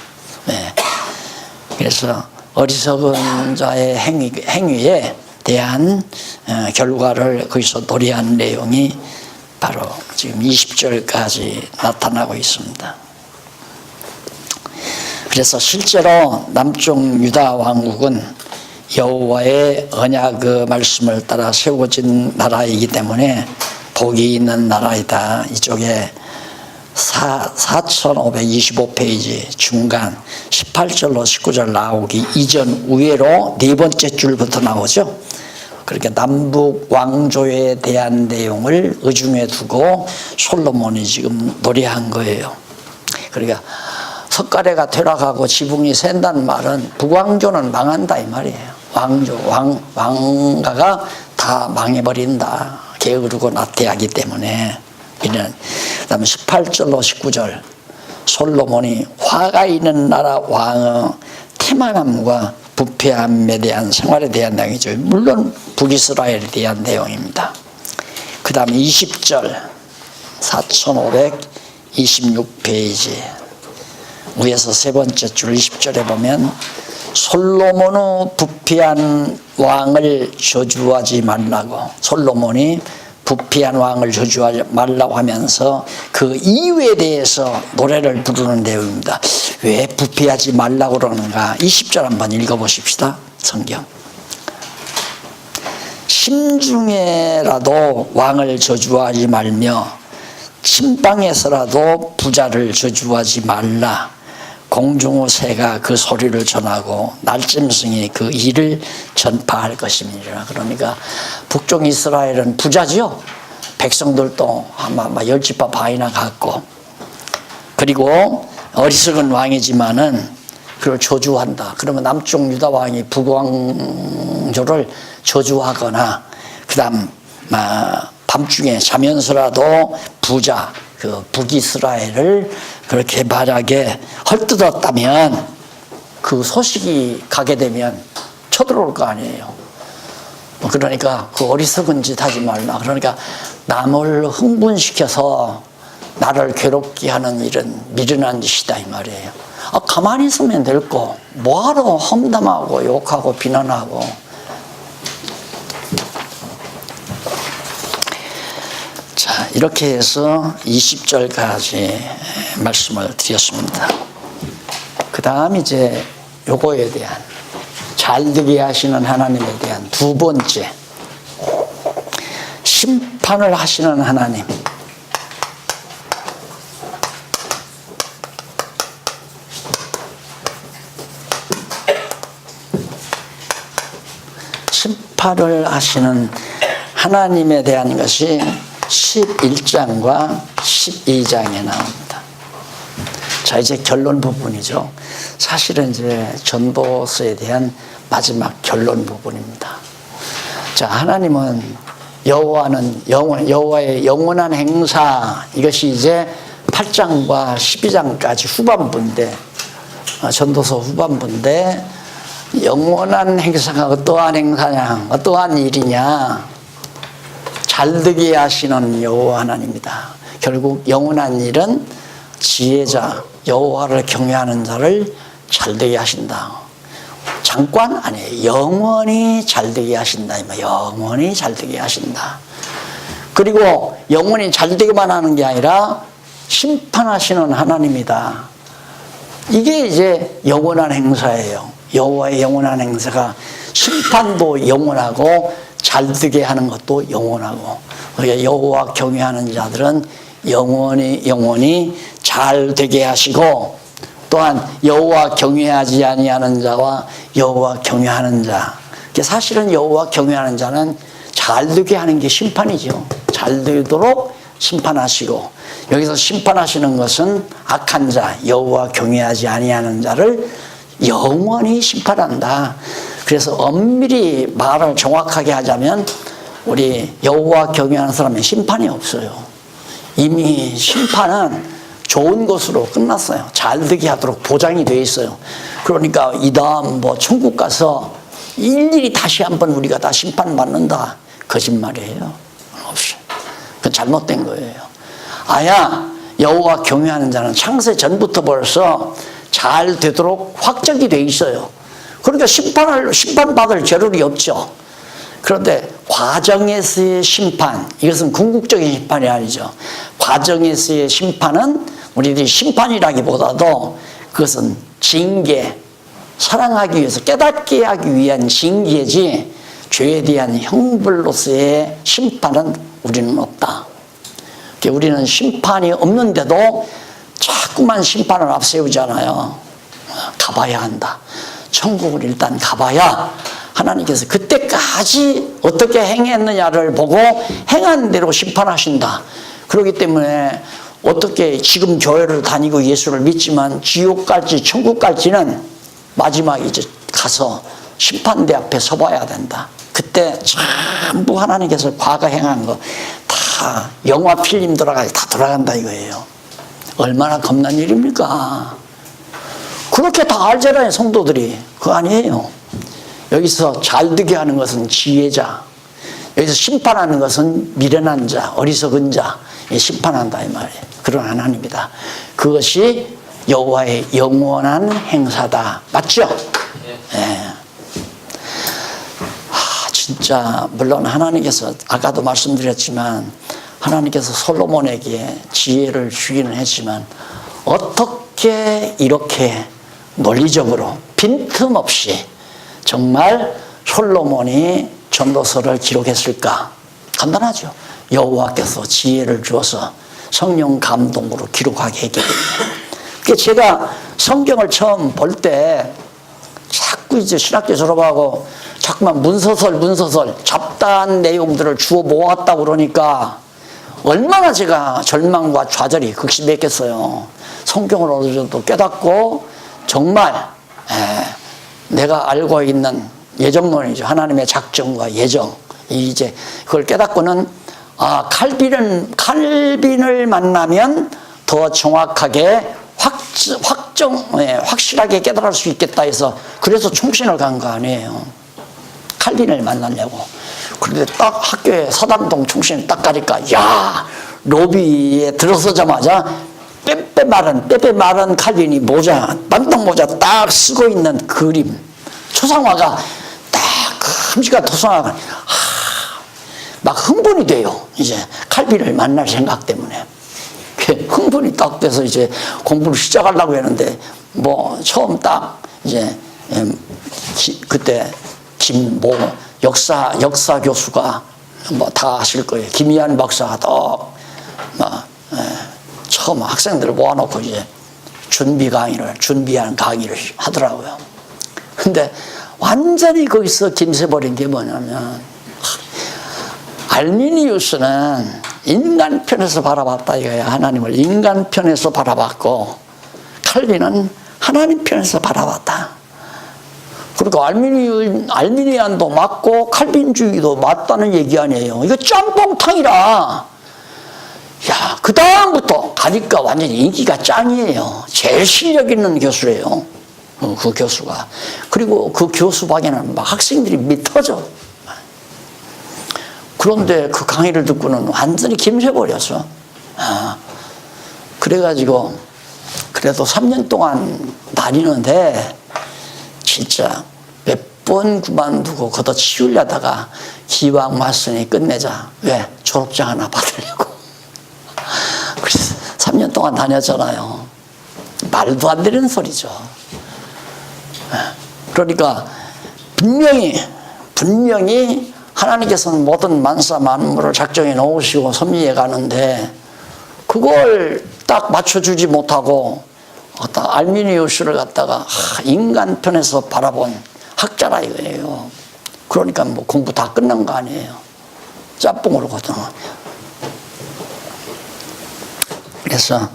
그래서 어리석은 자의 행위에 대한 결과를 거기서 도래한 내용이 바로 지금 20절까지 나타나고 있습니다. 그래서 실제로 남쪽 유다 왕국은 여호와의 언약의 말씀을 따라 세워진 나라이기 때문에 복이 있는 나라이다. 이쪽에 4525페이지 중간 18절로 19절 나오기 이전 우회로 네 번째 줄부터 나오죠. 그렇게 남북 왕조에 대한 내용을 의중에 두고 솔로몬이 지금 노래한 거예요. 그러니까 석가래가 퇴락하고 지붕이 샌다는 말은 북왕조는 망한다 이 말이에요. 왕가가 다 망해버린다. 게으르고 나태하기 때문에. 그다음에 18절로 19절 솔로몬이 화가 있는 나라 왕의 태만함과 부패함에 대한 생활에 대한 내용이죠. 물론 북이스라엘에 대한 내용입니다. 그 다음에 20절 4526페이지 위에서 세 번째 줄 20절에 보면 솔로몬의 부패한 왕을 저주하지 말라고, 솔로몬이 부패한 왕을 저주하지 말라고 하면서 그 이유에 대해서 노래를 부르는 내용입니다. 왜 부패하지 말라고 그러는가? 20절 한번 읽어보십시다. 성경. 심중에라도 왕을 저주하지 말며 침방에서라도 부자를 저주하지 말라. 공중의 새가 그 소리를 전하고 날짐승이 그 일을 전파할 것입니다. 그러니까 북쪽 이스라엘은 부자죠. 백성들도 아마 10지파 반이나 갖고, 그리고 어리석은 왕이지만은 그걸 저주한다. 그러면 남쪽 유다 왕이 북왕조를 저주하거나, 그다음 밤중에 자면서라도 부자 그 북이스라엘을 그렇게 만약에 헐뜯었다면 그 소식이 가게 되면 쳐들어올 거 아니에요. 그러니까 그 어리석은 짓 하지 말라. 그러니까 남을 흥분시켜서 나를 괴롭게 하는 일은 미련한 짓이다 이 말이에요. 가만히 있으면 될 거 뭐하러 험담하고 욕하고 비난하고. 자, 이렇게 해서 20절까지 말씀을 드렸습니다. 그 다음 이제 요거에 대한, 잘되게 하시는 하나님에 대한 두 번째, 심판을 하시는 하나님. 심판을 하시는 하나님에 대한 것이 11장과 12장에 나옵니다. 자, 이제 결론 부분이죠. 사실은 이제 전도서에 대한 마지막 결론 부분입니다. 자, 하나님은 여호와의 영원한 행사, 이것이 이제 8장과 12장까지 후반부인데, 전도서 후반부인데, 영원한 행사가 어떠한 행사냐, 어떠한 일이냐, 잘되게 하시는 여호와 하나님이다. 결국 영원한 일은 지혜자, 여호와를 경외하는 자를 잘되게 하신다. 잠깐 아니에요. 영원히 잘되게 하신다. 영원히 잘되게 하신다. 그리고 영원히 잘되게만 하는 게 아니라 심판하시는 하나님이다. 이게 이제 영원한 행사예요. 여호와의 영원한 행사가 심판도 영원하고 잘되게 하는 것도 영원하고, 그러니까 여호와 경외하는 자들은 영원히 잘되게 하시고, 또한 여호와 경외하지 아니하는 자와 여호와 경외하는 자, 사실은 여호와 경외하는 자는 잘되게 하는 게 심판이죠. 잘되도록 심판하시고, 여기서 심판하시는 것은 악한 자, 여호와 경외하지 아니하는 자를 영원히 심판한다. 그래서 엄밀히 말을 정확하게 하자면 우리 여호와 경외하는 사람은 심판이 없어요. 이미 심판은 좋은 것으로 끝났어요. 잘되게 하도록 보장이 되어 있어요. 그러니까 이 다음 천국 가서 일일이 다시 한번 우리가 다 심판받는다, 거짓말이에요. 없어요. 그건 잘못된 거예요. 아야, 여호와 경외하는 자는 창세 전부터 벌써 잘 되도록 확정이 돼 있어요. 그러니까 심판받을 겨를이 없죠. 그런데 과정에서의 심판, 이것은 궁극적인 심판이 아니죠. 과정에서의 심판은 우리들이 심판이라기보다도 그것은 징계, 사랑하기 위해서 깨닫게 하기 위한 징계지, 죄에 대한 형벌로서의 심판은 우리는 없다. 우리는 심판이 없는데도 자꾸만 심판을 앞세우잖아요. 가봐야 한다. 천국을 일단 가봐야 하나님께서 그때까지 어떻게 행했느냐를 보고 행한 대로 심판하신다. 그렇기 때문에 어떻게 지금 교회를 다니고 예수를 믿지만 지옥 갈지 천국 갈지는 마지막에 이제 가서 심판대 앞에 서봐야 된다. 그때 전부 하나님께서 과거 행한 거 다 영화 필름 들어가서 다 돌아간다 이거예요. 얼마나 겁난 일입니까? 그렇게 다 알잖아요, 성도들이. 그거 아니에요. 여기서 잘되게 하는 것은 지혜자, 여기서 심판하는 것은 미련한 자, 어리석은 자, 심판한다 이 말이에요. 그런 하나님이다. 그것이 여호와의 영원한 행사다. 맞죠? 네. 진짜 물론 하나님께서 아까도 말씀드렸지만 하나님께서 솔로몬에게 지혜를 주기는 했지만 어떻게 이렇게 논리적으로 빈틈없이 정말 솔로몬이 전도서를 기록했을까? 간단하죠. 여호와께서 지혜를 주어서 성령 감동으로 기록하게 했기 때문에. 제가 성경을 처음 볼 때 자꾸 이제 신학교 졸업하고 자꾸만 문서설 잡다한 내용들을 주워 모았다고 그러니까 얼마나 제가 절망과 좌절이 극심했겠어요. 성경을 어느 정도 깨닫고 정말 내가 알고 있는 예정론이죠. 하나님의 작정과 예정. 이제 그걸 깨닫고는 칼빈을 만나면 더 정확하게 확실하게 깨달을 수 있겠다 해서 그래서 총신을 간 거 아니에요. 칼빈을 만나려고. 그런데 딱 학교에 서당동 총신을 딱 가니까 로비에 들어서자마자 빼빼 마른 칼빈이 빵떡 모자 딱 쓰고 있는 그림, 초상화가 딱 큼직한 토상화가 막 흥분이 돼요. 이제 칼빈을 만날 생각 때문에. 흥분이 딱 돼서 이제 공부를 시작하려고 했는데, 뭐, 처음 딱, 이제, 그때, 역사 교수가 뭐 다 아실 거예요. 김희한 박사가 또, 처음 학생들을 모아놓고 이제 준비한 강의를 하더라고요. 근데 완전히 거기서 김새버린 게 뭐냐면, 알미니우스는 인간 편에서 바라봤다 이거야. 하나님을 인간 편에서 바라봤고, 칼빈은 하나님 편에서 바라봤다. 그러니까 알미니안도 맞고 칼빈주의도 맞다는 얘기 아니에요. 이거 짬뽕탕이라. 야, 그 다음부터 가니까 완전히 인기가 짱이에요. 제일 실력 있는 교수래요. 그 교수가. 그리고 그 교수 방에는 막 학생들이 미터져. 그런데 그 강의를 듣고는 완전히 김새버려서. 그래가지고 그래도 3년 동안 다니는데 진짜 몇 번 그만두고 걷어 치우려다가 기왕 왔으니 끝내자. 왜? 졸업장 하나 받으려고. 그래서 3년 동안 다녔잖아요. 말도 안 되는 소리죠. 그러니까 분명히 하나님께서는 모든 만사 만물을 작정해 놓으시고 섭리해 가는데 그걸 딱 맞춰주지 못하고 알미니우스를 갖다가 인간 편에서 바라본 학자라 이거예요. 그러니까 뭐 공부 다 끝난 거 아니에요. 짬뽕으로 거든. 그래서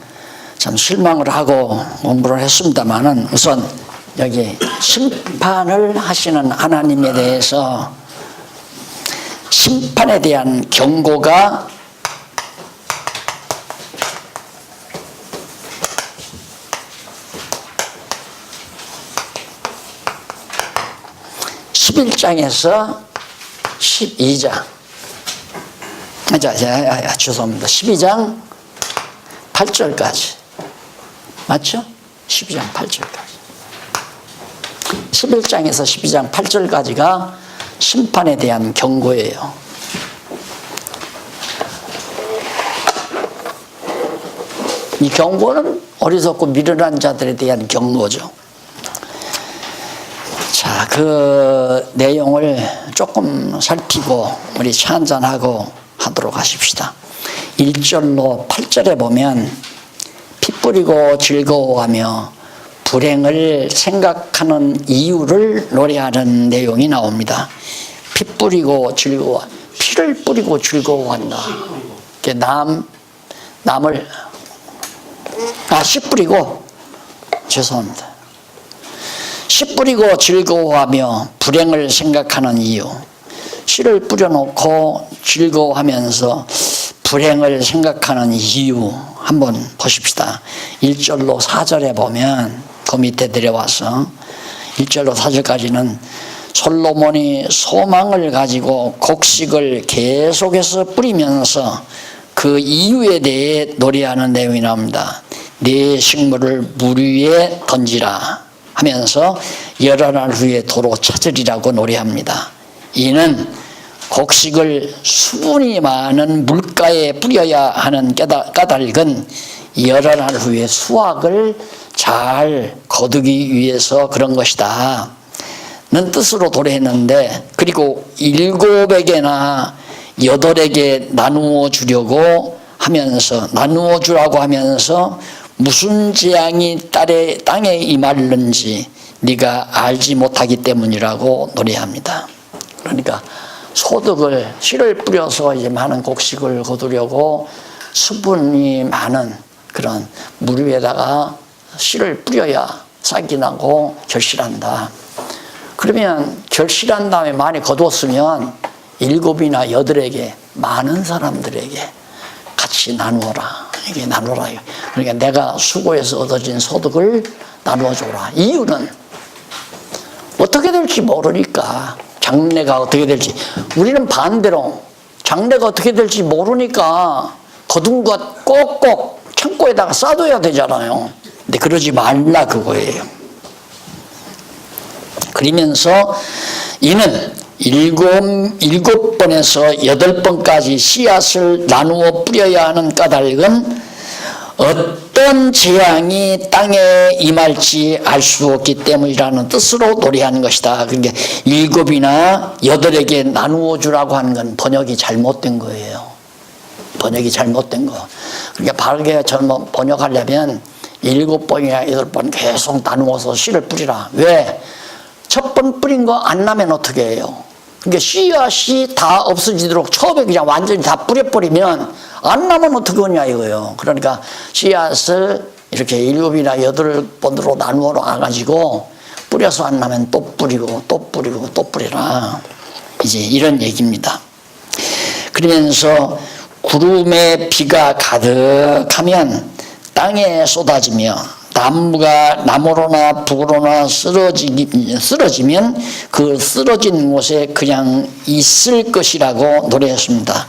참 실망을 하고 공부를 했습니다만은 우선 여기 심판을 하시는 하나님에 대해서 심판에 대한 경고가 11장에서 12장. 죄송합니다. 12장 8절까지. 맞죠? 12장 8절까지. 11장에서 12장 8절까지가 심판에 대한 경고예요. 이 경고는 어리석고 미련한 자들에 대한 경고죠. 자, 그 내용을 조금 살피고 우리 차 한잔하고 하도록 하십시다. 1절로 8절에 보면 피 뿌리고 즐거워하며 불행을 생각하는 이유를 노래하는 내용이 나옵니다. 피 뿌리고 피를 뿌리고 즐거워한다. 씨 뿌리고, 죄송합니다. 씨 뿌리고 즐거워하며 불행을 생각하는 이유. 씨를 뿌려놓고 즐거워하면서 불행을 생각하는 이유 한번 보십시다. 1절로 4절에 보면 그 밑에 내려와서 1절로 4절까지는 솔로몬이 소망을 가지고 곡식을 계속해서 뿌리면서 그 이유에 대해 노래하는 내용이 나옵니다. 네 식물을 물 위에 던지라 하면서 여러 날 후에 도로 찾으리라고 노래합니다. 이는 곡식을 수분이 많은 물가에 뿌려야 하는 까닭은 여러 날 후에 수확을 잘 거두기 위해서 그런 것이다 는 뜻으로 노래했는데, 그리고 7에게나 8에게 나누어 주라고 하면서 무슨 재앙이 땅에 임하는지 네가 알지 못하기 때문이라고 노래합니다. 그러니까 소득을, 씨를 뿌려서 이제 많은 곡식을 거두려고 수분이 많은 그런 물 위에다가 씨를 뿌려야 싹이 나고 결실한다. 그러면 결실한 다음에 많이 거두었으면 7이나 8에게, 많은 사람들에게 같이 나누어라. 이게 나누어라. 그러니까 내가 수고해서 얻어진 소득을 나누어줘라. 이유는 어떻게 될지 모르니까. 장래가 어떻게 될지. 우리는 반대로 장래가 어떻게 될지 모르니까 거둔 것 꼭꼭 창고에다가 싸둬야 되잖아요. 근데 그러지 말라 그거예요. 그러면서 이는 일곱 번에서 8번까지 씨앗을 나누어 뿌려야 하는 까닭은 어떤 재앙이 땅에 임할지 알 수 없기 때문이라는 뜻으로 노래하는 것이다. 그러니까 7이나 8에게 나누어 주라고 하는 건 번역이 잘못된 거예요. 번역이 잘못된 거. 그러니까 바르게 번역하려면 7번이나 8번 계속 나누어서 씨를 뿌리라. 왜? 첫 번 뿌린 거 안 나면 어떻게 해요? 그러니까 씨앗이 다 없어지도록 처음에 그냥 완전히 다 뿌려버리면 안 나면 어떻게 하냐 이거예요. 그러니까 씨앗을 이렇게 7이나 8번으로 나누어 놔가지고 뿌려서 안 나면 또 뿌리고 또 뿌리고 또 뿌리라. 이제 이런 얘기입니다. 그러면서 구름에 비가 가득하면 땅에 쏟아지며 나무가 남으로나 북으로나 쓰러지면 그 쓰러진 곳에 그냥 있을 것이라고 노래했습니다.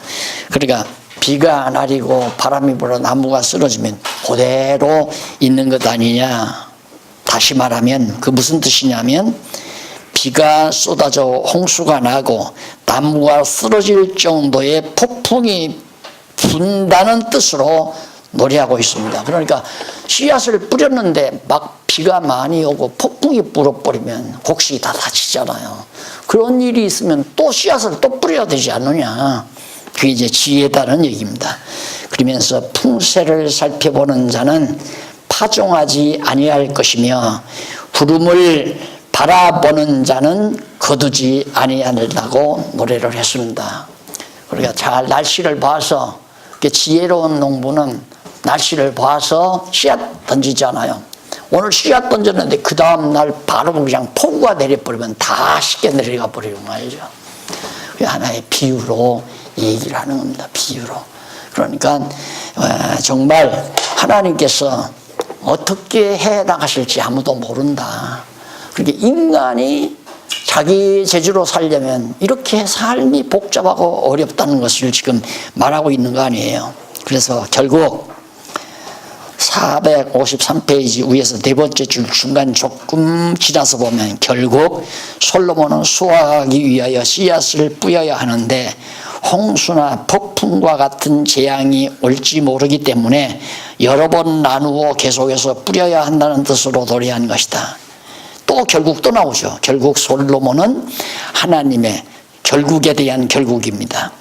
그러니까 비가 내리고 바람이 불어 나무가 쓰러지면 그대로 있는 것 아니냐. 다시 말하면 그 무슨 뜻이냐면 비가 쏟아져 홍수가 나고 나무가 쓰러질 정도의 폭풍이 분다는 뜻으로 노래하고 있습니다. 그러니까 씨앗을 뿌렸는데 막 비가 많이 오고 폭풍이 불어버리면 곡식이 다 다치잖아요. 그런 일이 있으면 또 씨앗을 또 뿌려야 되지 않느냐. 그게 이제 지혜다는 얘기입니다. 그러면서 풍세를 살펴보는 자는 파종하지 아니할 것이며 구름을 바라보는 자는 거두지 아니한다고 노래를 했습니다. 그러니까 잘 날씨를 봐서 지혜로운 농부는 날씨를 봐서 씨앗 던지잖아요. 오늘 씨앗 던졌는데 그 다음날 바로 그냥 폭우가 내려버리면 다 쉽게 내려가 버리는 말이죠. 그게 하나의 비유로 얘기를 하는 겁니다. 비유로. 그러니까 정말 하나님께서 어떻게 해나가실지 아무도 모른다. 그렇게 인간이 자기 재주로 살려면 이렇게 삶이 복잡하고 어렵다는 것을 지금 말하고 있는 거 아니에요. 그래서 결국 453페이지 위에서 네 번째 줄 중간 조금 지나서 보면 결국 솔로몬은 수확하기 위하여 씨앗을 뿌려야 하는데 홍수나 폭풍과 같은 재앙이 올지 모르기 때문에 여러 번 나누어 계속해서 뿌려야 한다는 뜻으로 노래한 것이다. 또 결국 또 나오죠. 결국 솔로몬은 하나님의 결국에 대한 결국입니다.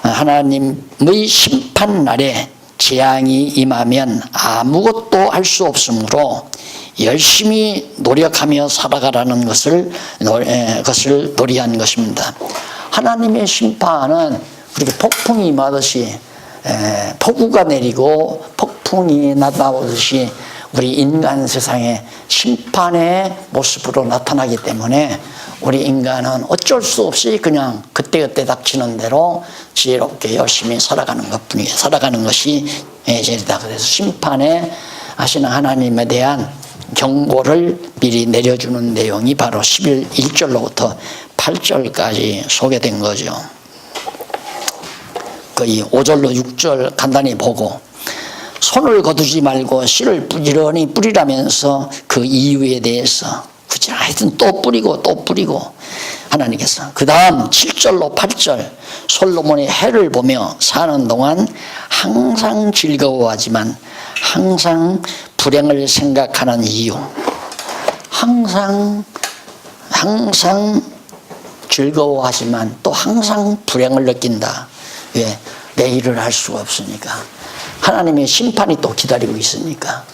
하나님의 심판날에 재앙이 임하면 아무것도 할 수 없으므로 열심히 노력하며 살아가라는 것을 노래한 것입니다. 하나님의 심판은 그렇게 폭풍이 임하듯이 폭우가 내리고 폭풍이 나타나듯이 우리 인간 세상에 심판의 모습으로 나타나기 때문에 우리 인간은 어쩔 수 없이 그냥 그때그때 닥치는 대로 지혜롭게 열심히 살아가는 것이 제일이다. 그래서 심판에 하시는 하나님에 대한 경고를 미리 내려주는 내용이 바로 1절로부터 8절까지 소개된 거죠. 거의 5절로 6절 간단히 보고 손을 거두지 말고 씨를 부지런히 뿌리라면서 그 이유에 대해서 하여튼 또 뿌리고 하나님께서 그 다음 7절로 8절 솔로몬이 해를 보며 사는 동안 항상 즐거워하지만 항상 불행을 생각하는 이유 항상 즐거워하지만 또 항상 불행을 느낀다. 왜? 내일을 할 수가 없으니까 하나님의 심판이 또 기다리고 있으니까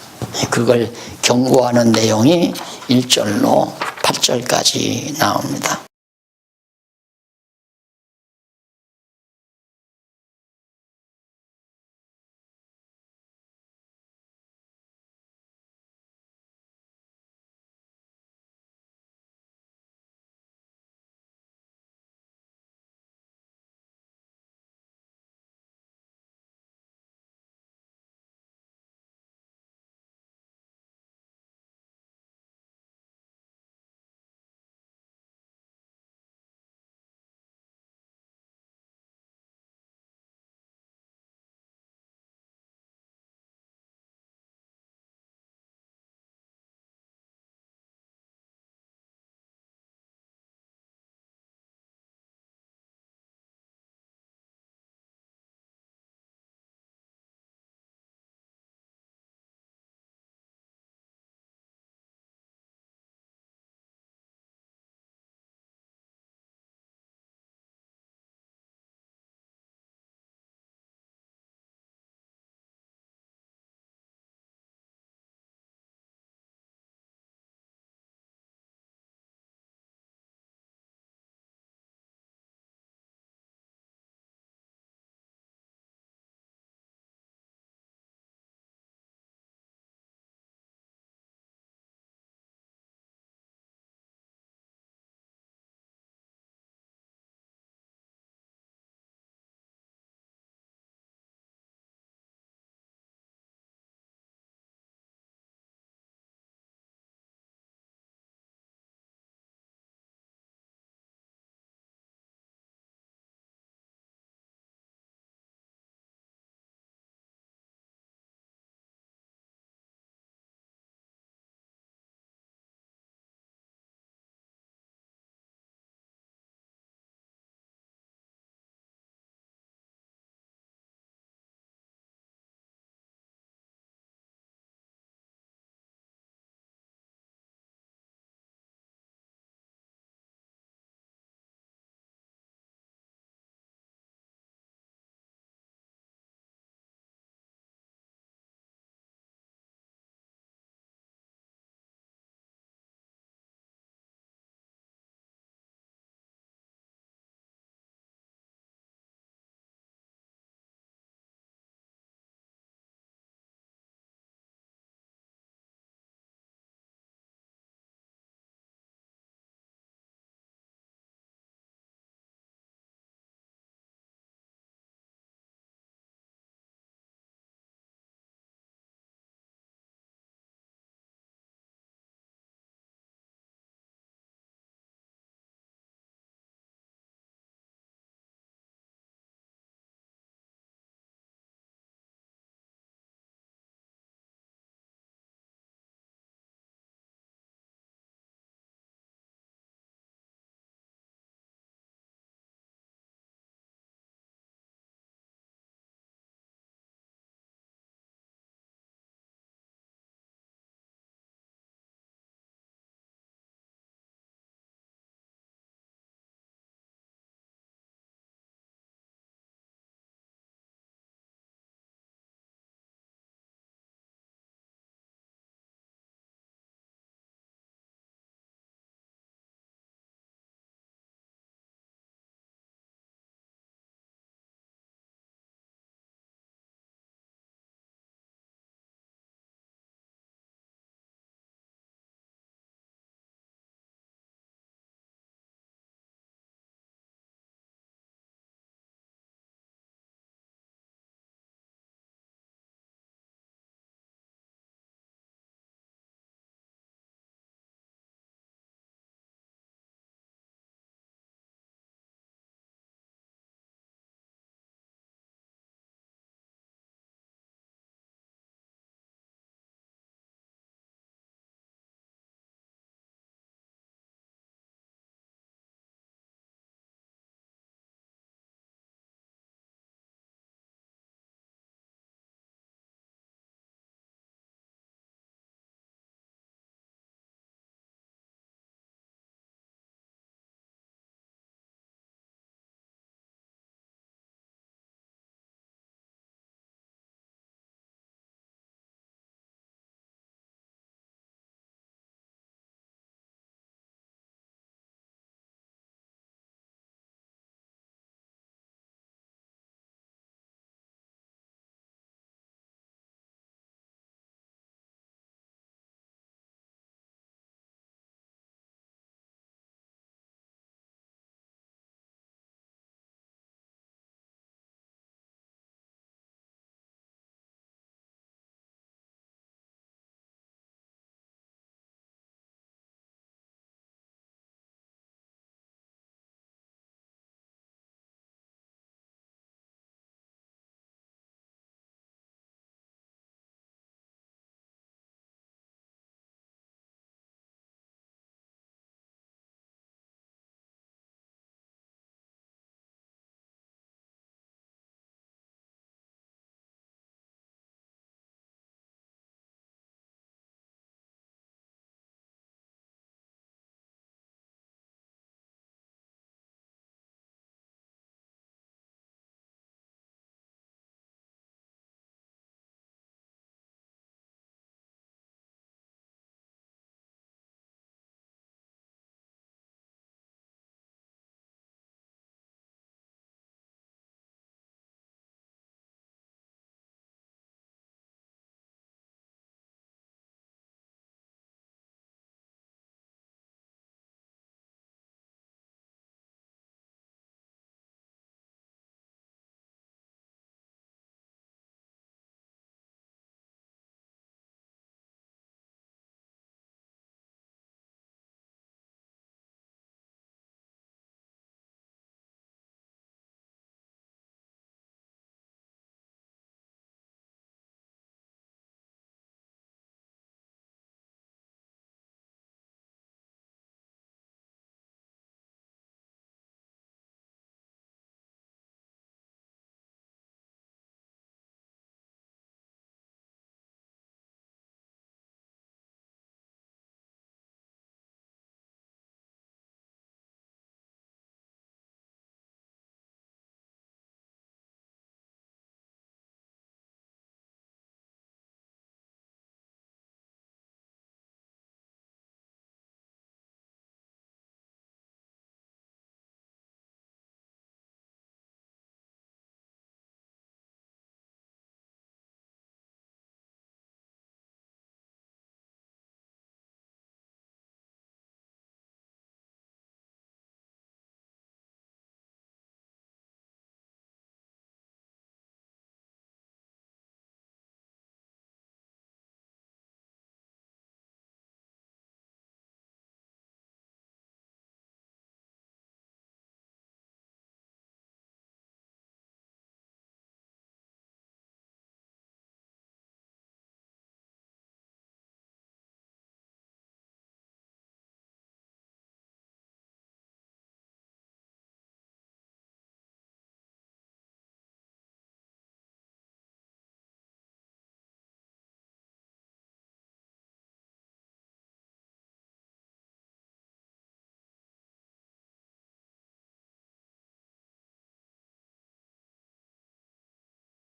그걸 경고하는 내용이 1절로 8절까지 나옵니다.